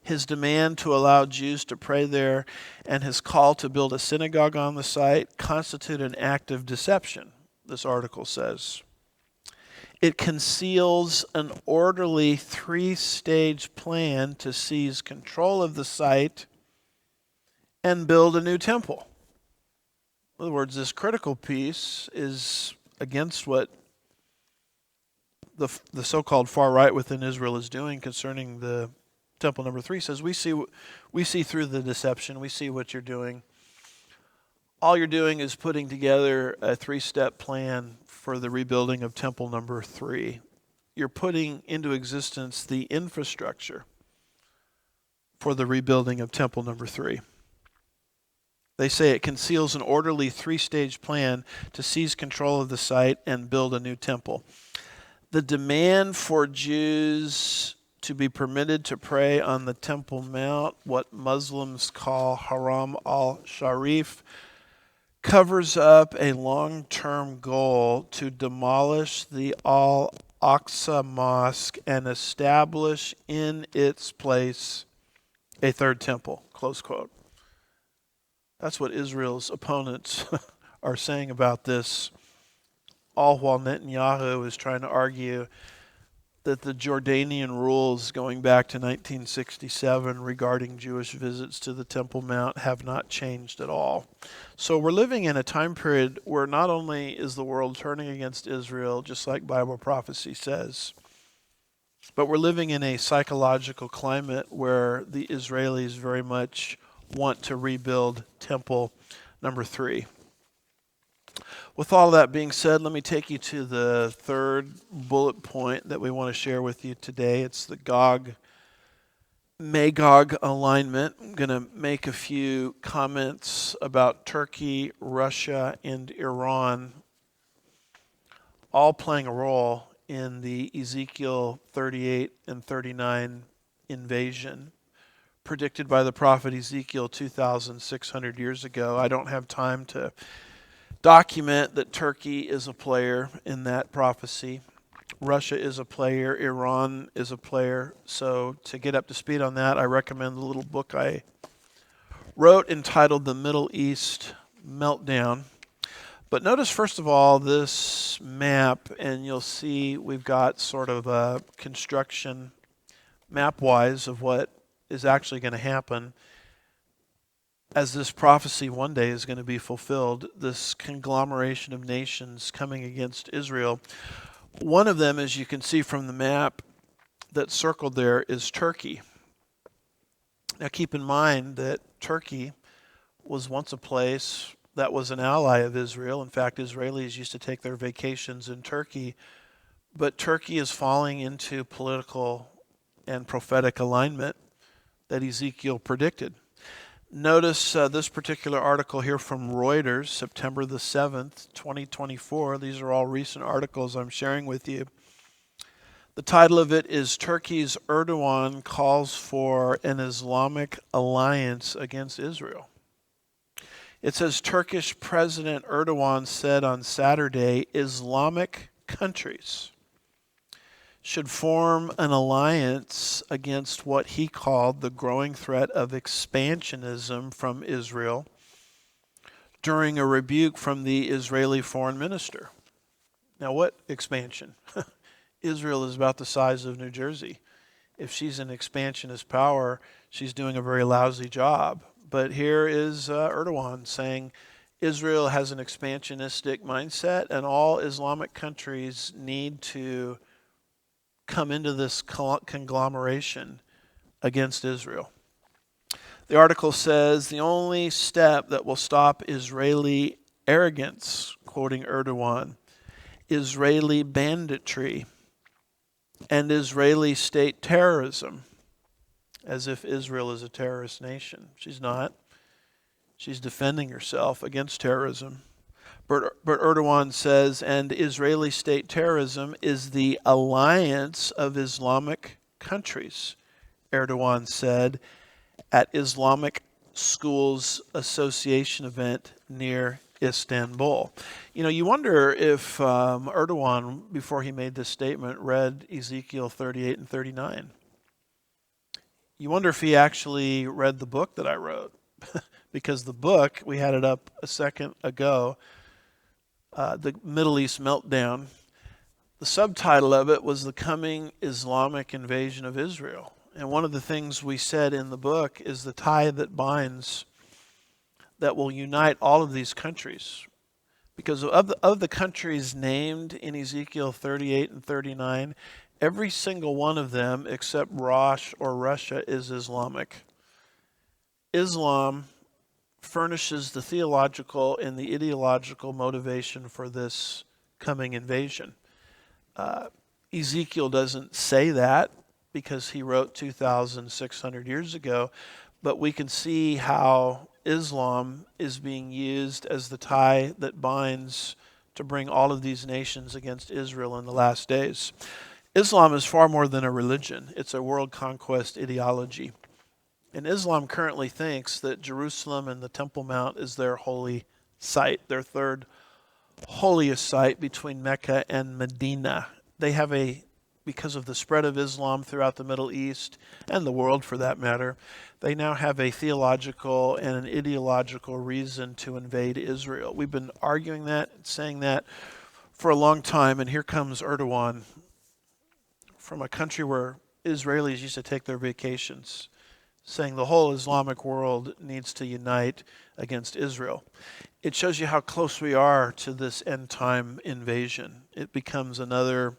his demand to allow Jews to pray there, and his call to build a synagogue on the site constitute an act of deception, this article says. It conceals an orderly three-stage plan to seize control of the site and build a new temple. In other words, this critical piece is against what the so-called far right within Israel is doing concerning the temple number 3. Says we see through the deception. We see what you're doing. All you're doing is putting together a 3-step plan for the rebuilding of temple number 3. You're putting into existence the infrastructure for the rebuilding of temple number 3. They say it conceals an orderly 3-stage plan to seize control of the site and build a new temple. The demand for Jews to be permitted to pray on the Temple Mount, what Muslims call Haram al-Sharif, covers up a long-term goal to demolish the Al-Aqsa Mosque and establish in its place a third temple, close quote. That's what Israel's opponents are saying about this, all while Netanyahu is trying to argue that the Jordanian rules going back to 1967 regarding Jewish visits to the Temple Mount have not changed at all. So we're living in a time period where not only is the world turning against Israel, just like Bible prophecy says, but we're living in a psychological climate where the Israelis very much want to rebuild temple number 3. With all that being said, let me take you to the third bullet point that we want to share with you today. It's the Gog-Magog alignment. I'm going to make a few comments about Turkey, Russia, and Iran, all playing a role in the Ezekiel 38 and 39 invasion predicted by the prophet Ezekiel 2,600 years ago. I don't have time to document that Turkey is a player in that prophecy. Russia is a player. Iran is a player. So to get up to speed on that, I recommend the little book I wrote entitled The Middle East Meltdown. But notice, first of all, this map, and you'll see we've got sort of a construction map-wise of what is actually going to happen as this prophecy one day is going to be fulfilled, this conglomeration of nations coming against Israel. One of them, as you can see from the map that's circled there, is Turkey. Now keep in mind that Turkey was once a place that was an ally of Israel. In fact, Israelis used to take their vacations in Turkey, but Turkey is falling into political and prophetic alignment that Ezekiel predicted. Notice this particular article here from Reuters, September the 7th, 2024. These are all recent articles I'm sharing with you. The title of it is Turkey's Erdogan Calls for an Islamic Alliance Against Israel. It says Turkish President Erdogan said on Saturday, Islamic countries should form an alliance against what he called the growing threat of expansionism from Israel during a rebuke from the Israeli foreign minister. Now, what expansion? Israel is about the size of New Jersey. If she's an expansionist power, she's doing a very lousy job. But here is Erdogan saying Israel has an expansionistic mindset, and all Islamic countries need to come into this conglomeration against Israel. The article says the only step that will stop Israeli arrogance, quoting Erdogan, Israeli banditry, and Israeli state terrorism, as if Israel is a terrorist nation. She's not. She's defending herself against terrorism. But Erdogan says, and Israeli state terrorism is the alliance of Islamic countries, Erdogan said at Islamic Schools Association event near Istanbul. You know, you wonder if Erdogan, before he made this statement, read Ezekiel 38 and 39. You wonder if he actually read the book that I wrote. Because the book, we had it up a second ago, The Middle East Meltdown, the subtitle of it was The Coming Islamic Invasion of Israel. And one of the things we said in the book is the tie that binds, that will unite all of these countries. Because of the countries named in Ezekiel 38 and 39, every single one of them except Rosh or Russia is Islamic. Islam furnishes the theological and the ideological motivation for this coming invasion. Ezekiel doesn't say that because he wrote 2,600 years ago, but we can see how Islam is being used as the tie that binds to bring all of these nations against Israel in the last days. Islam is far more than a religion. It's a world conquest ideology. And Islam currently thinks that Jerusalem and the Temple Mount is their holy site, their third holiest site between Mecca and Medina. They have because of the spread of Islam throughout the Middle East and the world for that matter, they now have a theological and an ideological reason to invade Israel. We've been arguing that, saying that for a long time, and here comes Erdogan from a country where Israelis used to take their vacations, saying the whole Islamic world needs to unite against Israel. It shows you how close we are to this end time invasion. It becomes another,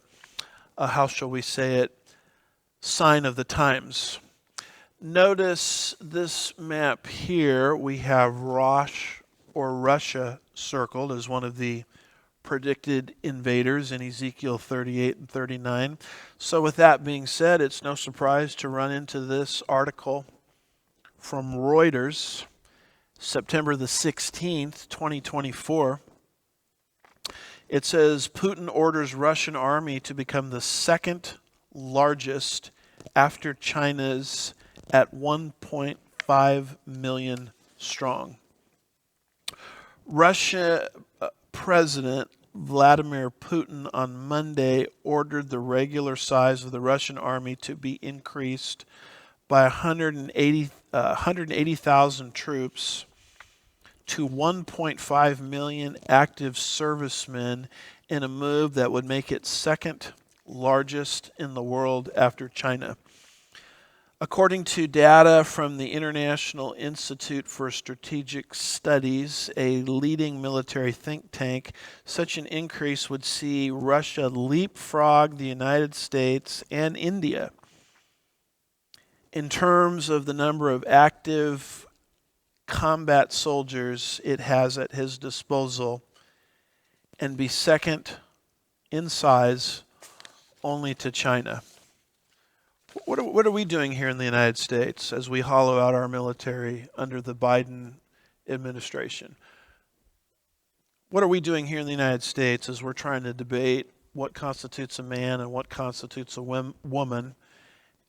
how shall we say it, sign of the times. Notice this map here. We have Rosh or Russia circled as one of the predicted invaders in Ezekiel 38 and 39. So with that being said, it's no surprise to run into this article from Reuters, September the 16th, 2024. It says, Putin orders Russian army to become the second largest after China's at 1.5 million strong. Russia President Vladimir Putin on Monday ordered the regular size of the Russian army to be increased by 180,000 troops to 1.5 million active servicemen in a move that would make it second largest in the world after China. According to data from the International Institute for Strategic Studies, a leading military think tank, such an increase would see Russia leapfrog the United States and India in terms of the number of active combat soldiers it has at his disposal, and be second in size only to China. What are we doing here in the United States as we hollow out our military under the Biden administration? What are we doing here in the United States as we're trying to debate what constitutes a man and what constitutes a woman,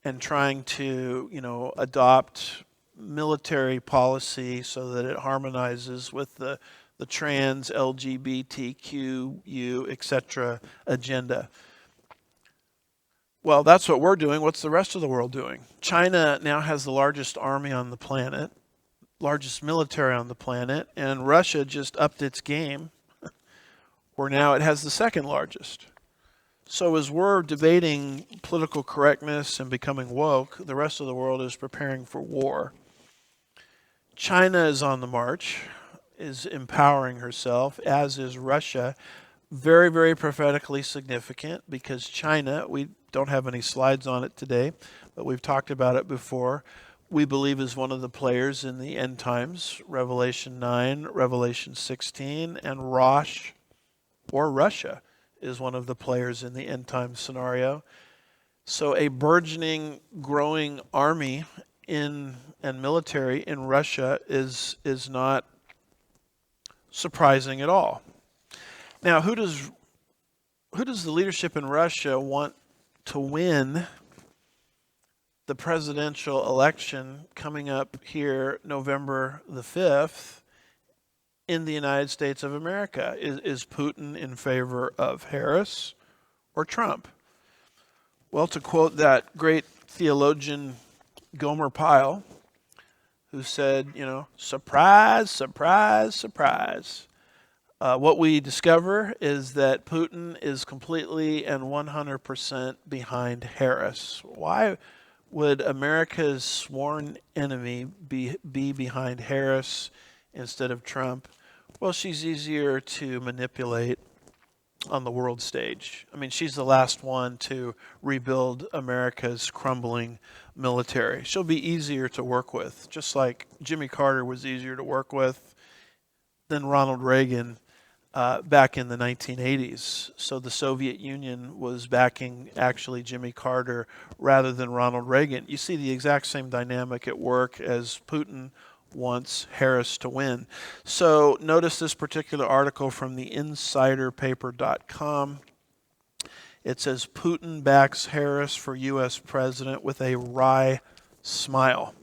and trying to, adopt military policy so that it harmonizes with the trans, LGBTQ, etc. agenda? Well, that's what we're doing. What's the rest of the world doing? China now has the largest army on the planet, largest military on the planet, and Russia just upped its game, where now it has the second largest. So as we're debating political correctness and becoming woke, the rest of the world is preparing for war. China is on the march. is empowering herself, as is Russia. Very, very prophetically significant because China, we don't have any slides on it today, but we've talked about it before, we believe is one of the players in the end times, Revelation 9, Revelation 16, and Rosh, or Russia, is one of the players in the end time scenario. So a burgeoning, growing army and military in Russia is not surprising at all. Now, who does the leadership in Russia want to win the presidential election coming up here November the 5th in the United States of America? Is Putin in favor of Harris or Trump? Well, to quote that great theologian Gomer Pyle, who said, surprise, surprise, surprise. What we discover is that Putin is completely and 100% behind Harris. Why would America's sworn enemy be behind Harris instead of Trump? Well, she's easier to manipulate on the world stage. I mean, she's the last one to rebuild America's crumbling military. She'll be easier to work with, just like Jimmy Carter was easier to work with than Ronald Reagan back in the 1980s. So the Soviet Union was backing actually Jimmy Carter rather than Ronald Reagan. You see the exact same dynamic at work as Putin wants Harris to win. So notice this particular article from the insiderpaper.com. It says Putin backs Harris for U.S. president with a wry smile.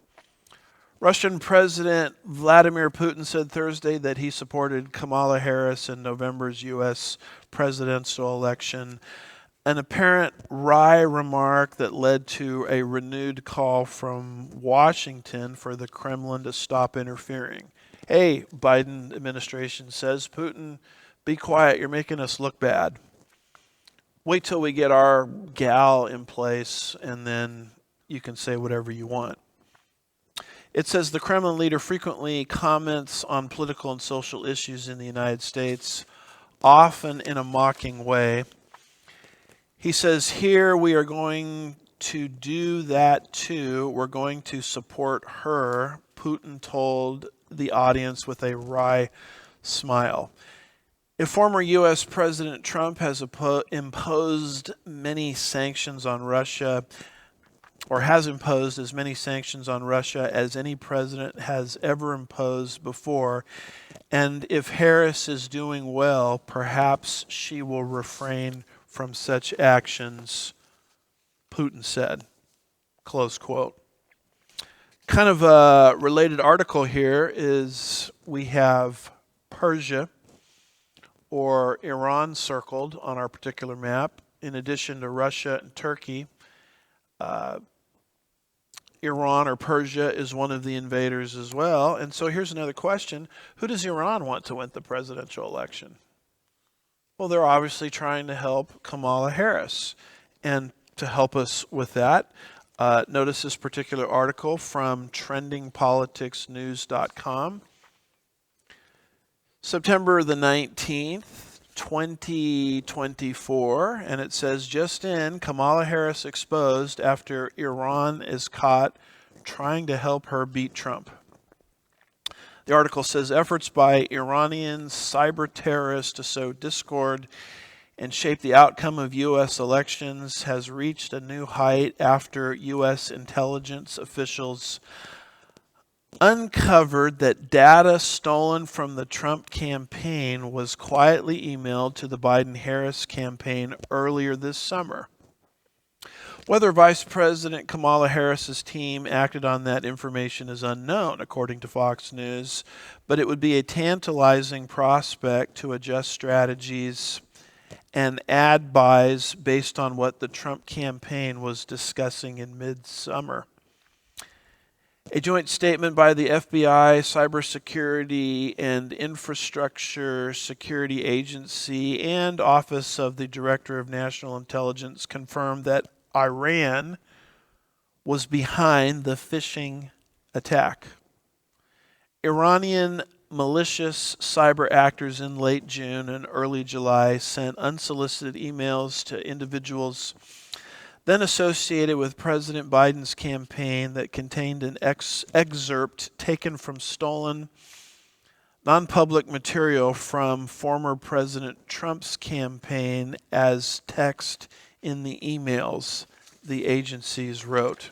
Russian President Vladimir Putin said Thursday that he supported Kamala Harris in November's U.S. presidential election, an apparent wry remark that led to a renewed call from Washington for the Kremlin to stop interfering. Hey, Biden administration says, Putin, be quiet, you're making us look bad. Wait till we get our gal in place, and then you can say whatever you want. It says the Kremlin leader frequently comments on political and social issues in the United States, often in a mocking way. He says, here we are going to do that too. We're going to support her, Putin told the audience with a wry smile. If former U.S. President Trump has imposed many sanctions on Russia, or has imposed as many sanctions on Russia as any president has ever imposed before, and if Harris is doing well, perhaps she will refrain from such actions, Putin said. Close quote. Kind of a related article here is we have Persia or Iran circled on our particular map, in addition to Russia and Turkey. Iran or Persia is one of the invaders as well. And so here's another question. Who does Iran want to win the presidential election? Well, they're obviously trying to help Kamala Harris. And to help us with that, notice this particular article from trendingpoliticsnews.com. September the 19th, 2024, and it says, just in, Kamala Harris exposed after Iran is caught trying to help her beat Trump. The article says, efforts by Iranian cyber terrorists to sow discord and shape the outcome of U.S. elections has reached a new height after U.S. intelligence officials uncovered that data stolen from the Trump campaign was quietly emailed to the Biden-Harris campaign earlier this summer. Whether Vice President Kamala Harris's team acted on that information is unknown, according to Fox News, but it would be a tantalizing prospect to adjust strategies and ad buys based on what the Trump campaign was discussing in mid-summer. A joint statement by the FBI, Cybersecurity and Infrastructure Security Agency, and Office of the Director of National Intelligence confirmed that Iran was behind the phishing attack. Iranian malicious cyber actors in late June and early July sent unsolicited emails to individuals then associated with President Biden's campaign that contained an excerpt taken from stolen, non-public material from former President Trump's campaign as text in the emails, the agencies wrote.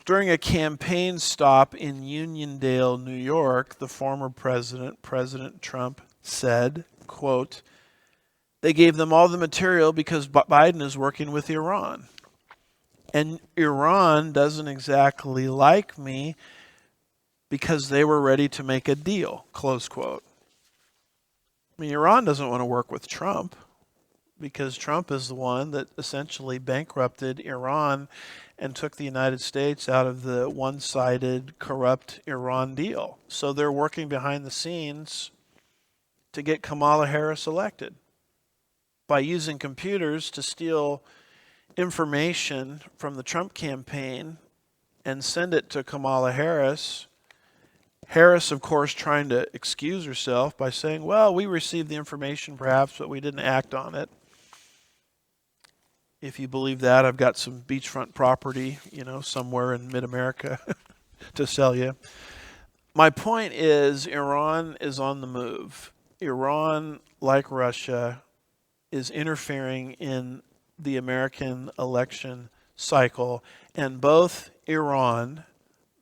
During a campaign stop in Uniondale, New York, the former president, President Trump, said, quote, "They gave them all the material because Biden is working with Iran. And Iran doesn't exactly like me because they were ready to make a deal," close quote. I mean, Iran doesn't want to work with Trump because Trump is the one that essentially bankrupted Iran and took the United States out of the one-sided, corrupt Iran deal. So they're working behind the scenes to get Kamala Harris elected by using computers to steal information from the Trump campaign and send it to Kamala Harris. Harris, of course, trying to excuse herself by saying, well, we received the information perhaps, but we didn't act on it. If you believe that, I've got some beachfront property, somewhere in mid-America to sell you. My point is, Iran is on the move. Iran, like Russia, is interfering in the American election cycle, and both Iran,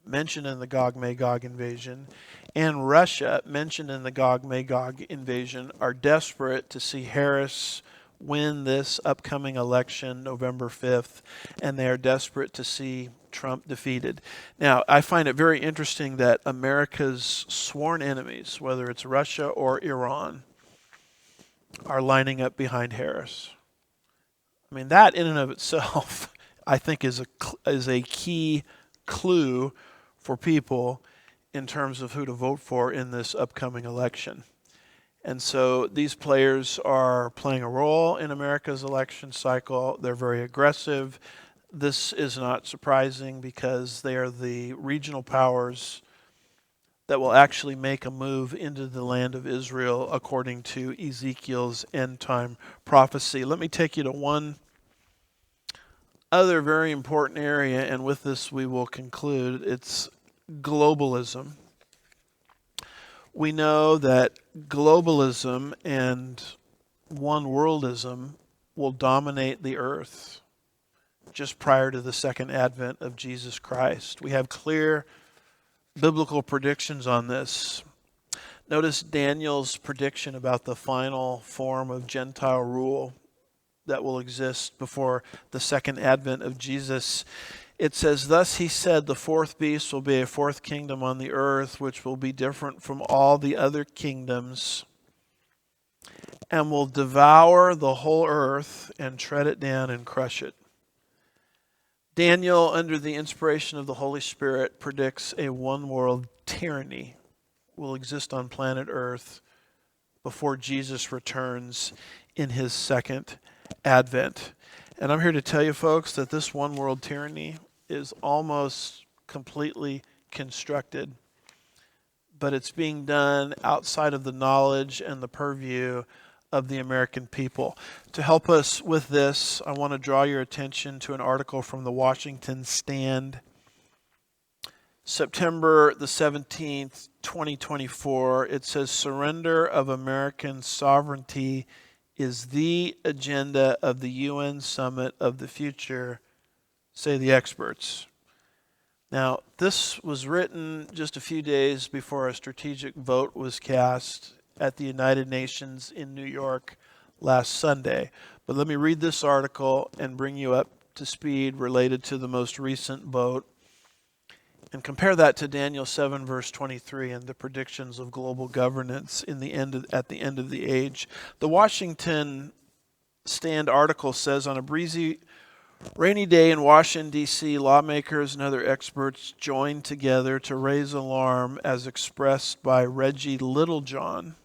mentioned in the Gog-Magog invasion, and Russia, mentioned in the Gog-Magog invasion, are desperate to see Harris win this upcoming election, November 5th, and they are desperate to see Trump defeated. Now, I find it very interesting that America's sworn enemies, whether it's Russia or Iran, are lining up behind Harris. I mean, that in and of itself, I think, is a key clue for people in terms of who to vote for in this upcoming election. And so these players are playing a role in America's election cycle. They're very aggressive. This is not surprising because they are the regional powers that will actually make a move into the land of Israel according to Ezekiel's end-time prophecy. Let me take you to one other very important area, and with this we will conclude. It's globalism. We know that globalism and one-worldism will dominate the earth just prior to the second advent of Jesus Christ. We have clear biblical predictions on this. Notice Daniel's prediction about the final form of Gentile rule that will exist before the second advent of Jesus. It says, "Thus he said, the fourth beast will be a fourth kingdom on the earth, which will be different from all the other kingdoms, and will devour the whole earth and tread it down and crush it." Daniel, under the inspiration of the Holy Spirit, predicts a one-world tyranny will exist on planet Earth before Jesus returns in his second advent. And I'm here to tell you, folks, that this one-world tyranny is almost completely constructed, but it's being done outside of the knowledge and the purview of the American people. To help us with this, I want to draw your attention to an article from the Washington Stand, September the 17th, 2024. It says, "Surrender of American sovereignty is the agenda of the UN Summit of the Future, say the experts." Now, this was written just a few days before a strategic vote was cast at the United Nations in New York last Sunday. But let me read this article and bring you up to speed related to the most recent vote, and compare that to Daniel 7 verse 23 and the predictions of global governance at the end of the age. The Washington Stand article says, on a breezy, rainy day in Washington, D.C., lawmakers and other experts joined together to raise alarm as expressed by Reggie Littlejohn,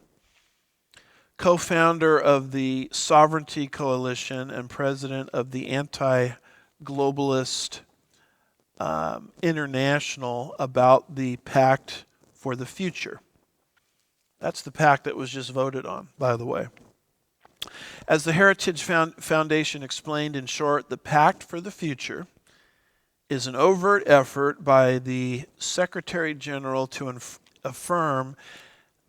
co-founder of the Sovereignty Coalition and president of the Anti-Globalist International, about the Pact for the future. That's the pact that was just voted on, by the way. As the Heritage Foundation explained in short, the Pact for the Future is an overt effort by the Secretary General to affirm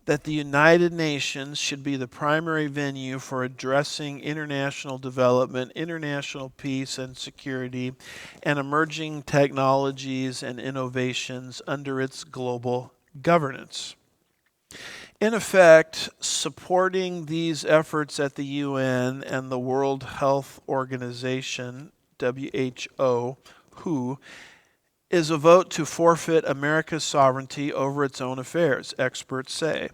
that the United Nations should be the primary venue for addressing international development, international peace and security, and emerging technologies and innovations under its global governance. In effect, supporting these efforts at the UN and the World Health Organization, WHO, is a vote to forfeit America's sovereignty over its own affairs, experts say.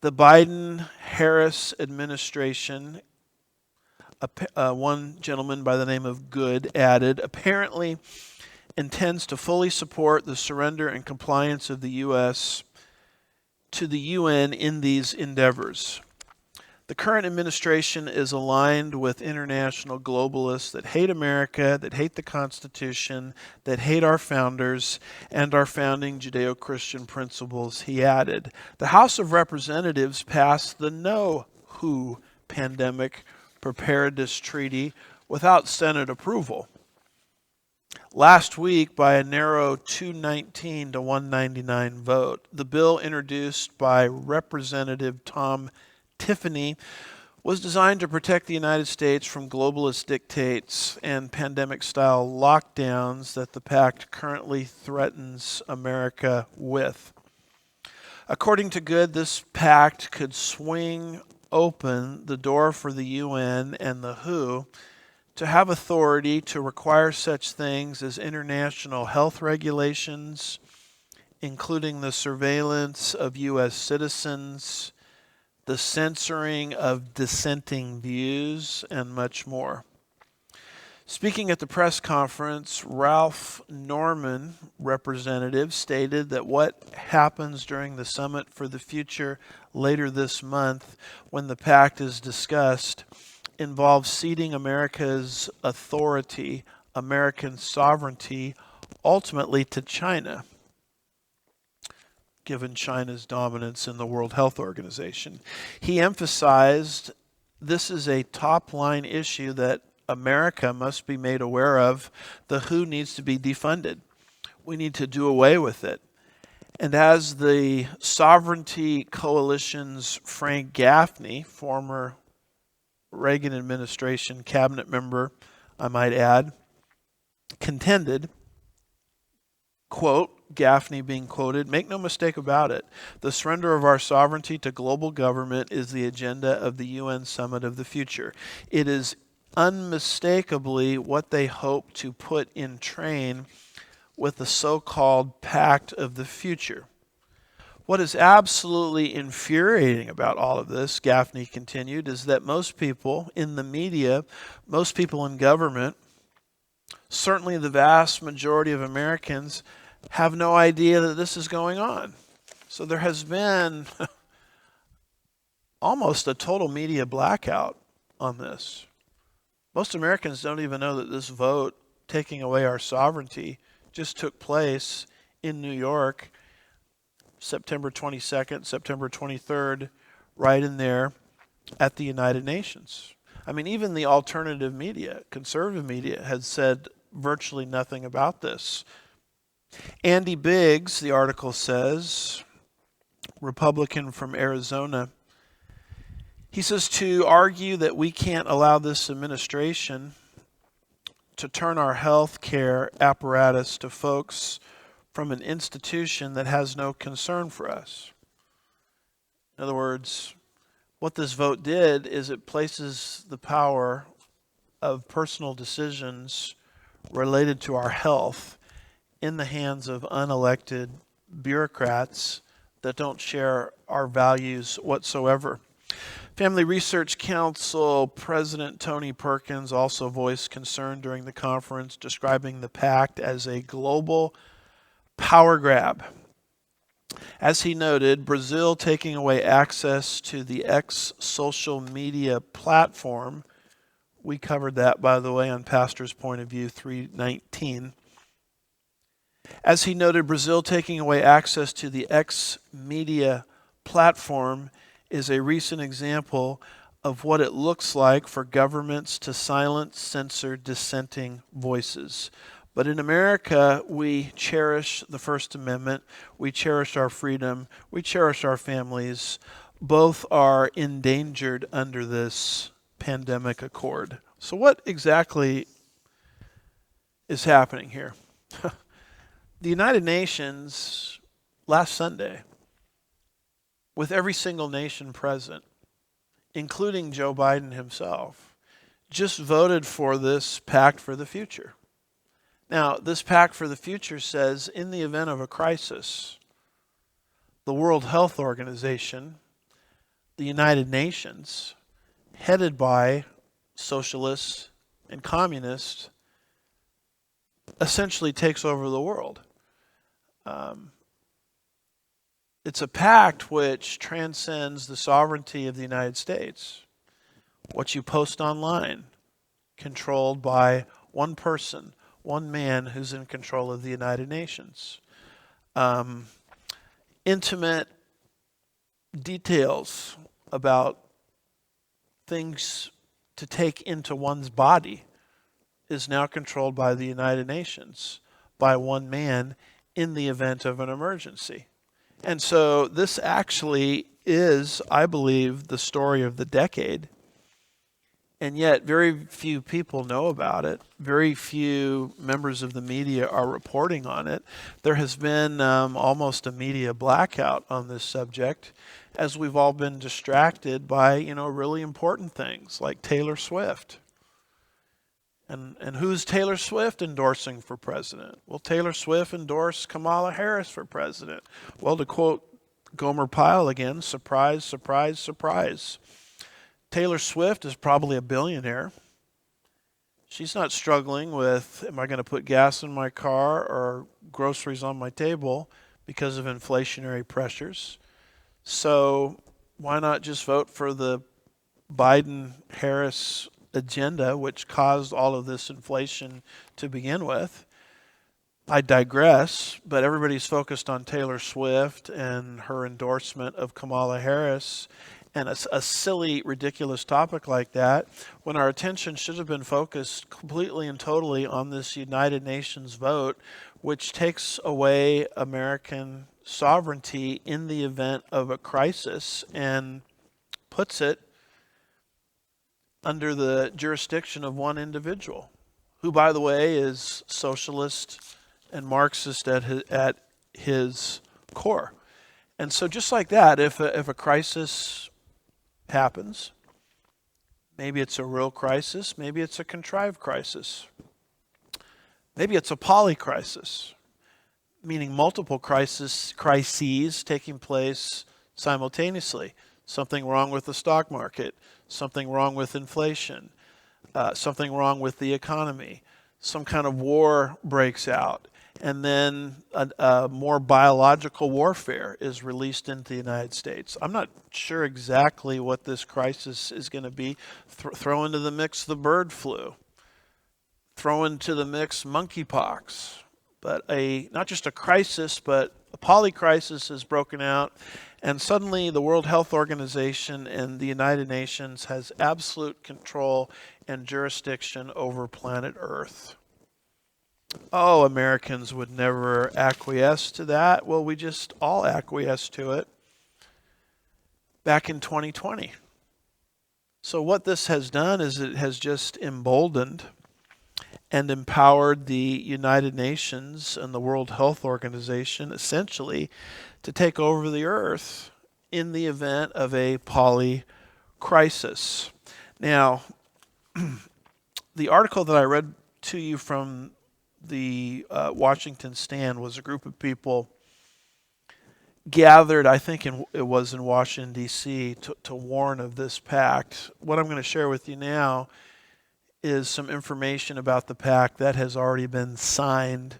The Biden-Harris administration, one gentleman by the name of Good added, apparently intends to fully support the surrender and compliance of the U.S. to the UN in these endeavors. The current administration is aligned with international globalists that hate America, that hate the Constitution, that hate our founders and our founding Judeo-Christian principles, he added. The House of Representatives passed the No-WHO Pandemic Preparedness Treaty without Senate approval. Last week, by a narrow 219 to 199 vote, the bill introduced by Representative Tom Tiffany was designed to protect the United States from globalist dictates and pandemic-style lockdowns that the pact currently threatens America with. According to Good, this pact could swing open the door for the UN and the WHO to have authority to require such things as international health regulations, including the surveillance of U.S. citizens, the censoring of dissenting views, and much more. Speaking at the press conference, Ralph Norman, representative, stated that what happens during the Summit for the Future later this month, when the pact is discussed, involves ceding America's authority, American sovereignty, ultimately to China, given China's dominance in the World Health Organization. He emphasized this is a top-line issue that America must be made aware of. The WHO needs to be defunded. We need to do away with it. And as the Sovereignty Coalition's Frank Gaffney, former Reagan administration cabinet member, I might add, contended, quote, Gaffney being quoted, "Make no mistake about it, the surrender of our sovereignty to global government is the agenda of the UN Summit of the Future. It is unmistakably what they hope to put in train with the so-called Pact of the Future. What is absolutely infuriating about all of this," Gaffney continued, "is that most people in the media, most people in government, certainly the vast majority of Americans, have no idea that this is going on." So there has been almost a total media blackout on this. Most Americans don't even know that this vote taking away our sovereignty just took place in New York, September 22nd, September 23rd, right in there at the United Nations. I mean, even the alternative media, conservative media, had said virtually nothing about this. Andy Biggs, the article says, Republican from Arizona, he says to argue that we can't allow this administration to turn our health care apparatus to folks from an institution that has no concern for us. In other words, what this vote did is it places the power of personal decisions related to our health in the hands of unelected bureaucrats that don't share our values whatsoever. Family Research Council President Tony Perkins also voiced concern during the conference, describing the pact as a global power grab. As he noted, Brazil taking away access to the X social media platform, we covered that, by the way, on Pastor's Point of View 319, As he noted, Brazil taking away access to the X media platform is a recent example of what it looks like for governments to silence, censor dissenting voices. But in America, we cherish the First Amendment, we cherish our freedom, we cherish our families. Both are endangered under this pandemic accord. So what exactly is happening here? The United Nations last Sunday, with every single nation present, including Joe Biden himself, just voted for this pact for the future. Now, this pact for the future says in the event of a crisis, the World Health Organization, the United Nations, headed by socialists and communists, essentially takes over the world. It's a pact which transcends the sovereignty of the United States. What you post online, controlled by one person, one man who's in control of the United Nations. Intimate details about things to take into one's body is now controlled by the United Nations, by one man in the event of an emergency. And so this actually is, I believe, the story of the decade. And yet very few people know about it. Very few members of the media are reporting on it. There has been almost a media blackout on this subject, as we've all been distracted by, really important things like Taylor Swift. And who's Taylor Swift endorsing for president? Well, Taylor Swift endorsed Kamala Harris for president. Well, to quote Gomer Pyle again, surprise, surprise, surprise. Taylor Swift is probably a billionaire. She's not struggling with, am I going to put gas in my car or groceries on my table because of inflationary pressures? So why not just vote for the Biden-Harris agenda, which caused all of this inflation to begin with? I digress, but everybody's focused on Taylor Swift and her endorsement of Kamala Harris and a silly, ridiculous topic like that, when our attention should have been focused completely and totally on this United Nations vote, which takes away American sovereignty in the event of a crisis and puts it under the jurisdiction of one individual, who, by the way, is socialist and Marxist at his core. And so just like that, if a crisis happens, maybe it's a real crisis, maybe it's a contrived crisis, maybe it's a polycrisis, meaning multiple crises taking place simultaneously. Something wrong with the stock market, something wrong with inflation, something wrong with the economy, some kind of war breaks out, and then a more biological warfare is released into the United States. I'm not sure exactly what this crisis is going to be. Throw into the mix the bird flu. Throw into the mix monkeypox. But not just a crisis, but a polycrisis has broken out. And suddenly the World Health Organization and the United Nations has absolute control and jurisdiction over planet Earth. Oh, Americans would never acquiesce to that. Well, we just all acquiesced to it back in 2020. So what this has done is it has just emboldened and empowered the United Nations and the World Health Organization essentially to take over the earth in the event of a polycrisis. Now, the article that I read to you from the Washington Stand was a group of people gathered, I think it was in Washington, D.C., to warn of this pact. What I'm going to share with you now is some information about the pact that has already been signed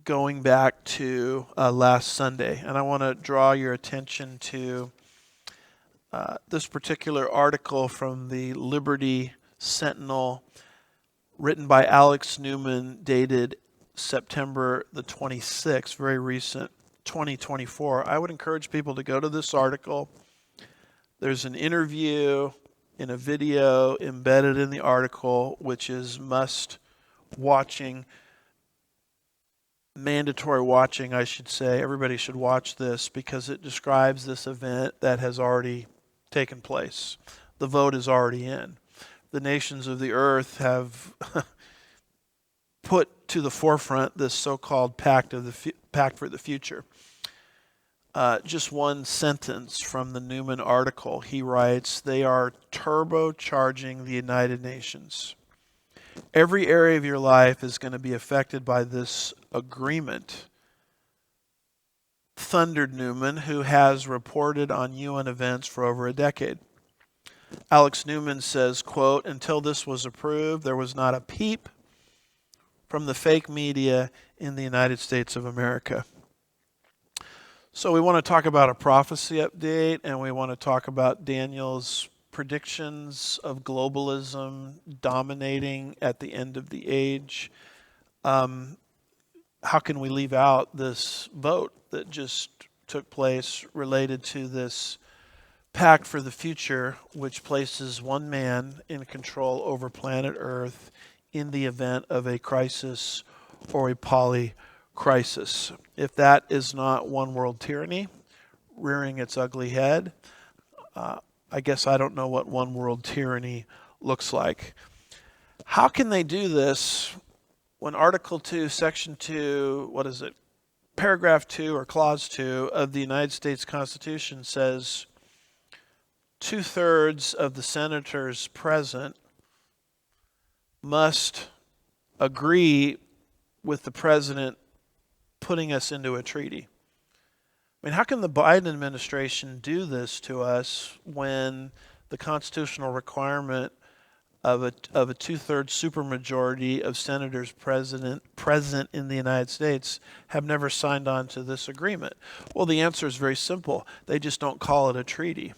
going back to last Sunday. And I want to draw your attention to this particular article from the Liberty Sentinel, written by Alex Newman, dated September the 26th, very recent, 2024. I would encourage people to go to this article. There's an interview in a video embedded in the article, which is mandatory watching, I should say. Everybody should watch this because it describes this event that has already taken place. The vote is already in. The nations of the earth have put to the forefront this so-called pact for the future. Just one sentence from the Newman article. He writes, "They are turbocharging the United Nations. Every area of your life is going to be affected by this agreement," thundered Newman, who has reported on UN events for over a decade. Alex Newman says, quote, "Until this was approved, there was not a peep from the fake media in the United States of America." So we want to talk about a prophecy update, and we want to talk about Daniel's predictions of globalism dominating at the end of the age. How can we leave out this vote that just took place related to this pact for the future, which places one man in control over planet Earth in the event of a crisis or a polycrisis? If that is not one world tyranny rearing its ugly head, I guess I don't know what one world tyranny looks like. How can they do this when Article 2, Section 2, Paragraph 2 or Clause 2 of the United States Constitution says 2/3 of the senators present must agree with the president putting us into a treaty? I mean, how can the Biden administration do this to us when the constitutional requirement of a 2/3 supermajority of senators present in the United States have never signed on to this agreement? Well, the answer is very simple. They just don't call it a treaty.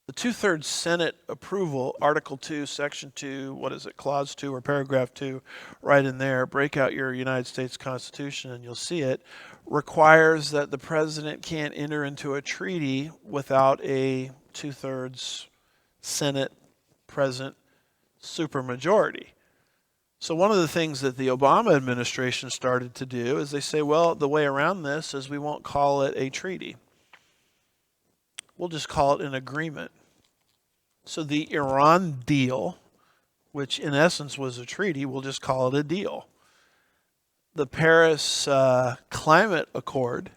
The 2/3 Senate approval, Article 2, Section 2, Clause 2 or Paragraph 2, right in there, break out your United States Constitution and you'll see it, requires that the president can't enter into a treaty without a 2/3 Senate present supermajority. So one of the things that the Obama administration started to do is they say, well, the way around this is we won't call it a treaty. We'll just call it an agreement. So the Iran deal, which in essence was a treaty, we'll just call it a deal. The Paris Climate Accord,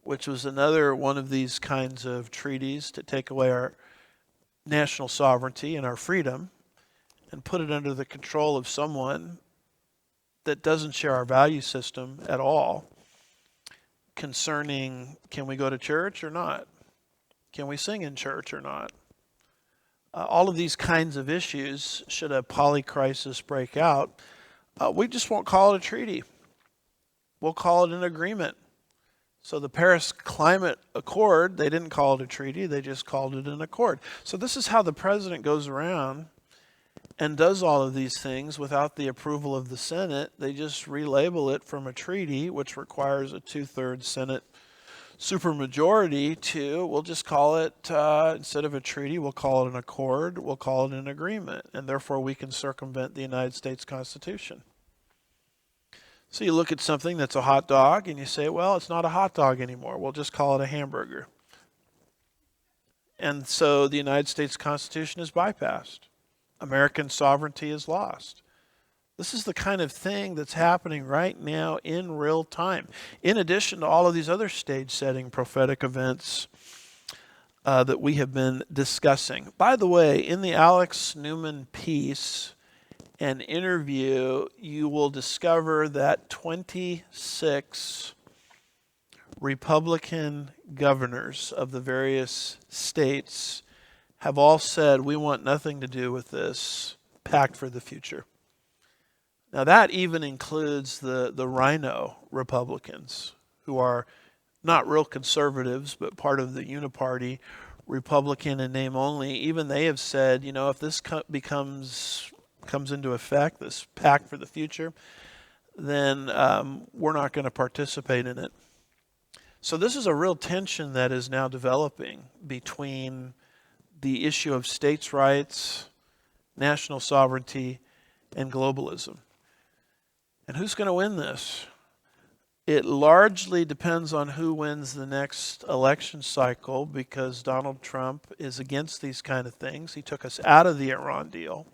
which was another one of these kinds of treaties to take away our national sovereignty and our freedom and put it under the control of someone that doesn't share our value system at all concerning, can we go to church or not? Can we sing in church or not? All of these kinds of issues, should a polycrisis break out, we just won't call it a treaty. We'll call it an agreement. So the Paris Climate Accord, they didn't call it a treaty, they just called it an accord. So this is how the president goes around and does all of these things without the approval of the Senate. They just relabel it from a treaty, which requires a 2/3 Senate supermajority, to, we'll just call it, instead of a treaty, we'll call it an accord, we'll call it an agreement, and therefore we can circumvent the United States Constitution. So you look at something that's a hot dog and you say, well, it's not a hot dog anymore, we'll just call it a hamburger. And so the United States Constitution is bypassed. American sovereignty is lost. This is the kind of thing that's happening right now in real time, in addition to all of these other stage-setting prophetic events that we have been discussing. By the way, in the Alex Newman piece and interview, you will discover that 26 Republican governors of the various states have all said, we want nothing to do with this pact for the future. Now that even includes the Rhino Republicans, who are not real conservatives, but part of the uniparty, Republican in name only. Even they have said, if this becomes comes into effect, this pact for the future, then we're not going to participate in it. So this is a real tension that is now developing between the issue of states' rights, national sovereignty, and globalism. And who's going to win this? It largely depends on who wins the next election cycle, because Donald Trump is against these kind of things. He took us out of the Iran deal.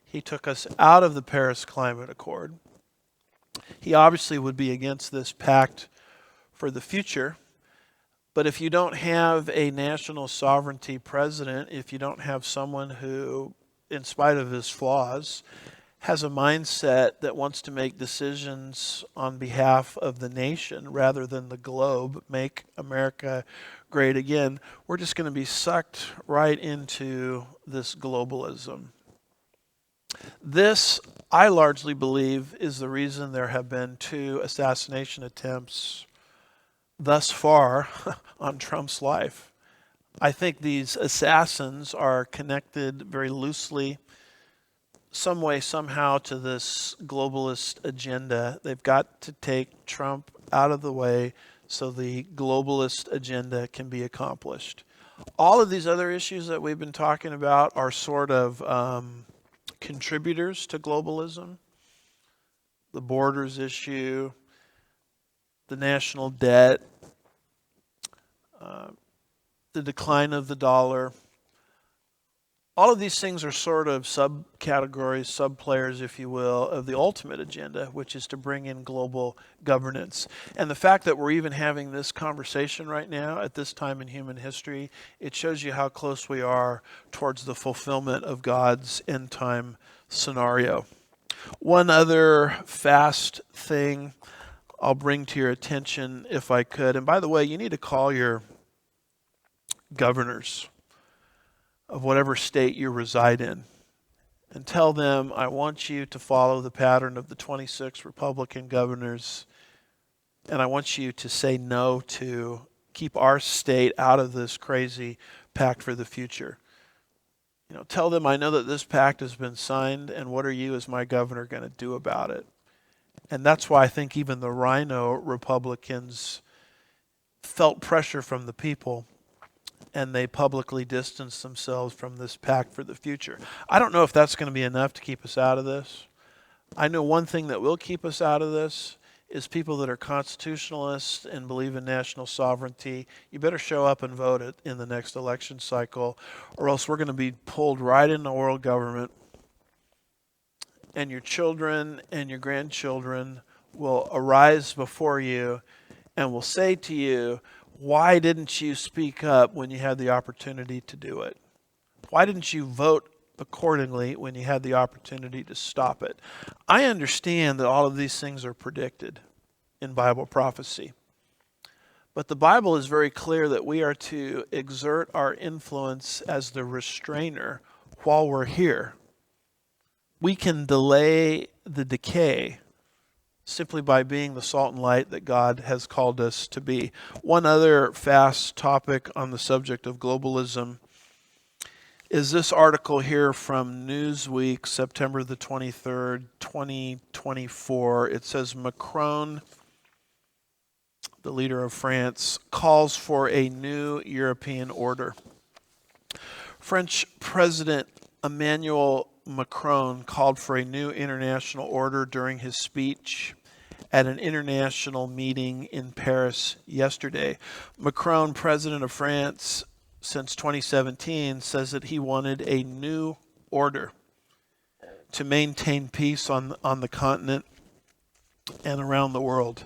He took us out of the Paris Climate Accord. He obviously would be against this pact for the future. But if you don't have a national sovereignty president, if you don't have someone who, in spite of his flaws, has a mindset that wants to make decisions on behalf of the nation rather than the globe, make America great again, we're just going to be sucked right into this globalism. This, I largely believe, is the reason there have been 2 assassination attempts thus far on Trump's life. I think these assassins are connected very loosely, some way, somehow, to this globalist agenda. They've got to take Trump out of the way so the globalist agenda can be accomplished. All of these other issues that we've been talking about are sort of contributors to globalism. The borders issue, the national debt, the decline of the dollar. All of these things are sort of subcategories, sub-players, if you will, of the ultimate agenda, which is to bring in global governance. And the fact that we're even having this conversation right now at this time in human history, it shows you how close we are towards the fulfillment of God's end-time scenario. One other fast thing I'll bring to your attention, if I could. And by the way, you need to call your governors of whatever state you reside in and tell them, I want you to follow the pattern of the 26 Republican governors, and I want you to say no to keep our state out of this crazy pact for the future. Tell them, I know that this pact has been signed, and what are you as my governor going to do about it? And that's why I think even the Rhino Republicans felt pressure from the people, and they publicly distanced themselves from this pact for the future. I don't know if that's going to be enough to keep us out of this. I know one thing that will keep us out of this is people that are constitutionalists and believe in national sovereignty. You better show up and vote it in the next election cycle, or else we're going to be pulled right into world government, and your children and your grandchildren will arise before you and will say to you, why didn't you speak up when you had the opportunity to do it? Why didn't you vote accordingly when you had the opportunity to stop it? I understand that all of these things are predicted in Bible prophecy. But the Bible is very clear that we are to exert our influence as the restrainer while we're here. We can delay the decay simply by being the salt and light that God has called us to be. One other fast topic on the subject of globalism is this article here from Newsweek, September the 23rd, 2024. It says Macron, the leader of France, calls for a new European order. French President Emmanuel Macron called for a new international order during his speech at an international meeting in Paris yesterday. Macron, president of France since 2017, says that he wanted a new order to maintain peace on the continent and around the world.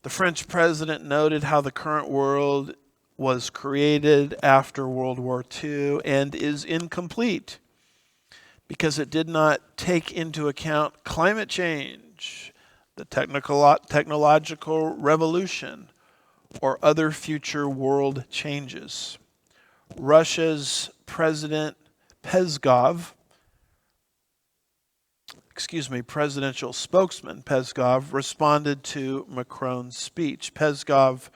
The French president noted how the current world was created after World War II and is incomplete because it did not take into account climate change, the technological revolution, or other future world changes. Russia's presidential spokesman Peskov responded to Macron's speech. Peskov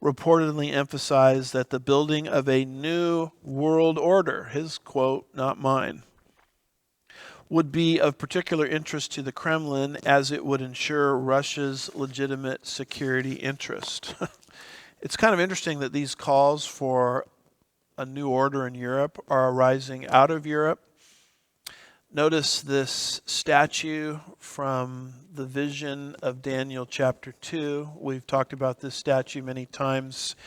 reportedly emphasized that the building of a new world order, his quote, not mine, would be of particular interest to the Kremlin as it would ensure Russia's legitimate security interest. It's kind of interesting that these calls for a new order in Europe are arising out of Europe. Notice this statue from the vision of Daniel chapter 2. We've talked about this statue many times.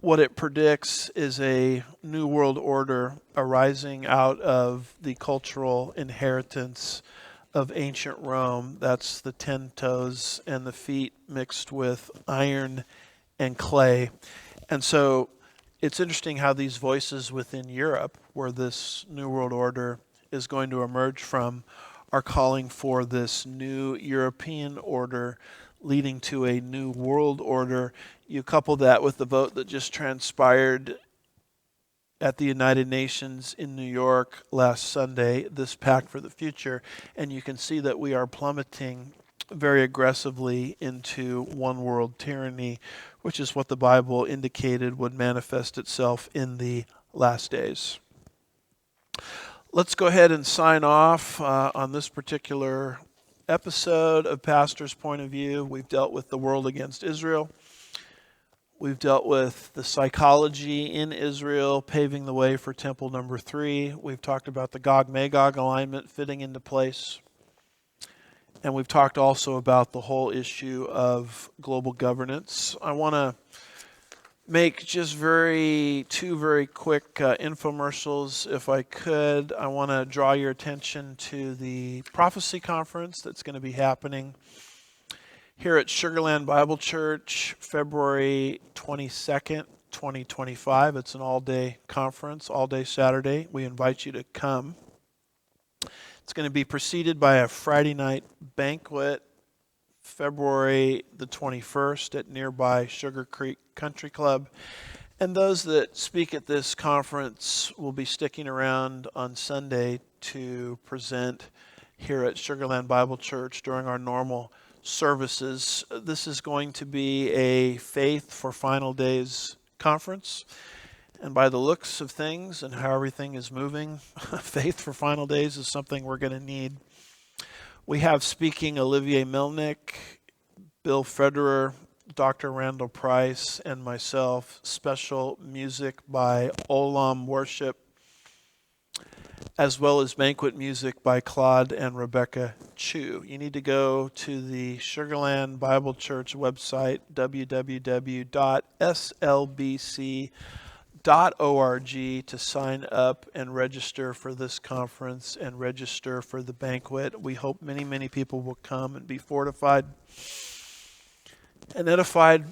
What it predicts is a new world order arising out of the cultural inheritance of ancient Rome. That's the 10 toes and the feet mixed with iron and clay. And so it's interesting how these voices within Europe, where this new world order is going to emerge from, are calling for this new European order leading to a new world order. You couple that with the vote that just transpired at the United Nations in New York last Sunday, this Pact for the Future, and you can see that we are plummeting very aggressively into one world tyranny, which is what the Bible indicated would manifest itself in the last days. Let's go ahead and sign off on this particular episode of Pastor's Point of View. We've dealt with the world against Israel. We've dealt with the psychology in Israel, paving the way for temple number 3. We've talked about the Gog-Magog alignment fitting into place. And we've talked also about the whole issue of global governance. I want to make just two very quick infomercials, if I could. I want to draw your attention to the prophecy conference that's going to be happening here at Sugarland Bible Church, February 22nd, 2025. It's an all-day conference, all-day Saturday. We invite you to come. It's going to be preceded by a Friday night banquet, February the 21st at nearby Sugar Creek Country Club. And those that speak at this conference will be sticking around on Sunday to present here at Sugarland Bible Church during our normal services. This is going to be a Faith for Final Days conference. And by the looks of things and how everything is moving, Faith for Final Days is something we're going to need. We have speaking Olivier Milnick, Bill Federer, Dr. Randall Price, and myself. Special music by Olam Worship, as well as banquet music by Claude and Rebecca Chu. You need to go to the Sugarland Bible Church website, www.slbc.org, to sign up and register for this conference and register for the banquet. We hope many, many people will come and be fortified and edified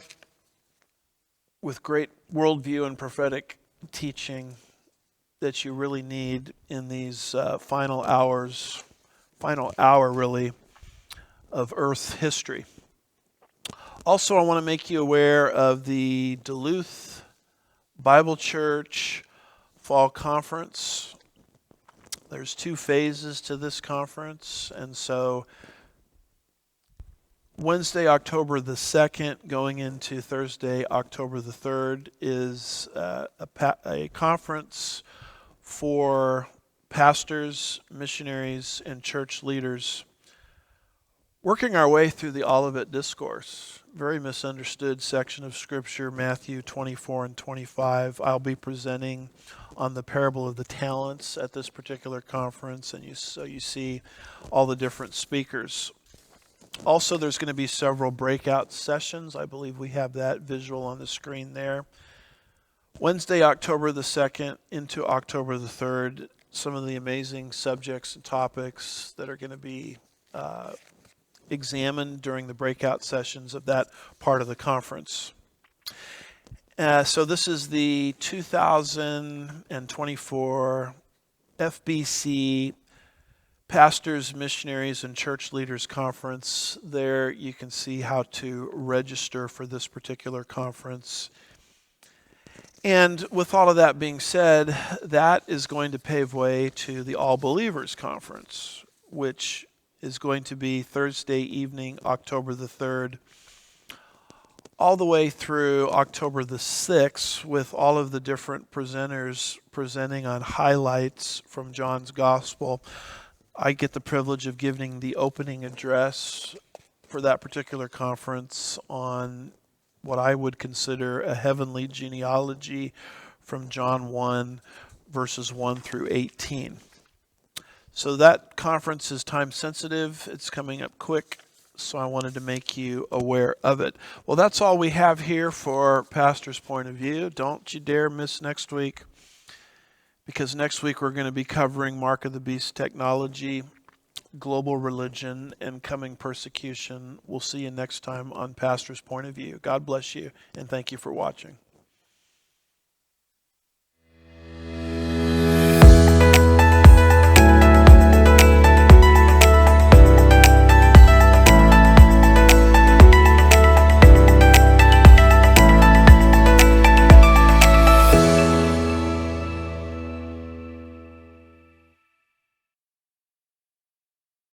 with great worldview and prophetic teaching that you really need in these final hour really of Earth's history. Also, I want to make you aware of the Duluth Bible Church Fall Conference. There's 2 phases to this conference, and so Wednesday, October the 2nd, going into Thursday, October the 3rd, is a conference for pastors, missionaries, and church leaders, working our way through the Olivet Discourse, very misunderstood section of Scripture, Matthew 24 and 25. I'll be presenting on the parable of the talents at this particular conference, and so you see all the different speakers. Also, there's going to be several breakout sessions. I believe we have that visual on the screen there. Wednesday, October the 2nd into October the 3rd, some of the amazing subjects and topics that are going to be examined during the breakout sessions of that part of the conference. So this is the 2024 FBC Pastors, Missionaries, and Church Leaders Conference. There you can see how to register for this particular conference. And with all of that being said, that is going to pave way to the All Believers Conference, which is going to be Thursday evening, October the 3rd, all the way through October the 6th, with all of the different presenters presenting on highlights from John's Gospel. I get the privilege of giving the opening address for that particular conference on what I would consider a heavenly genealogy from John 1, verses 1 through 18. So that conference is time sensitive. It's coming up quick, so I wanted to make you aware of it. Well, that's all we have here for Pastor's Point of View. Don't you dare miss next week, because next week we're going to be covering Mark of the Beast technology, global religion, and coming persecution. We'll see you next time on Pastor's Point of View. God bless you, and thank you for watching.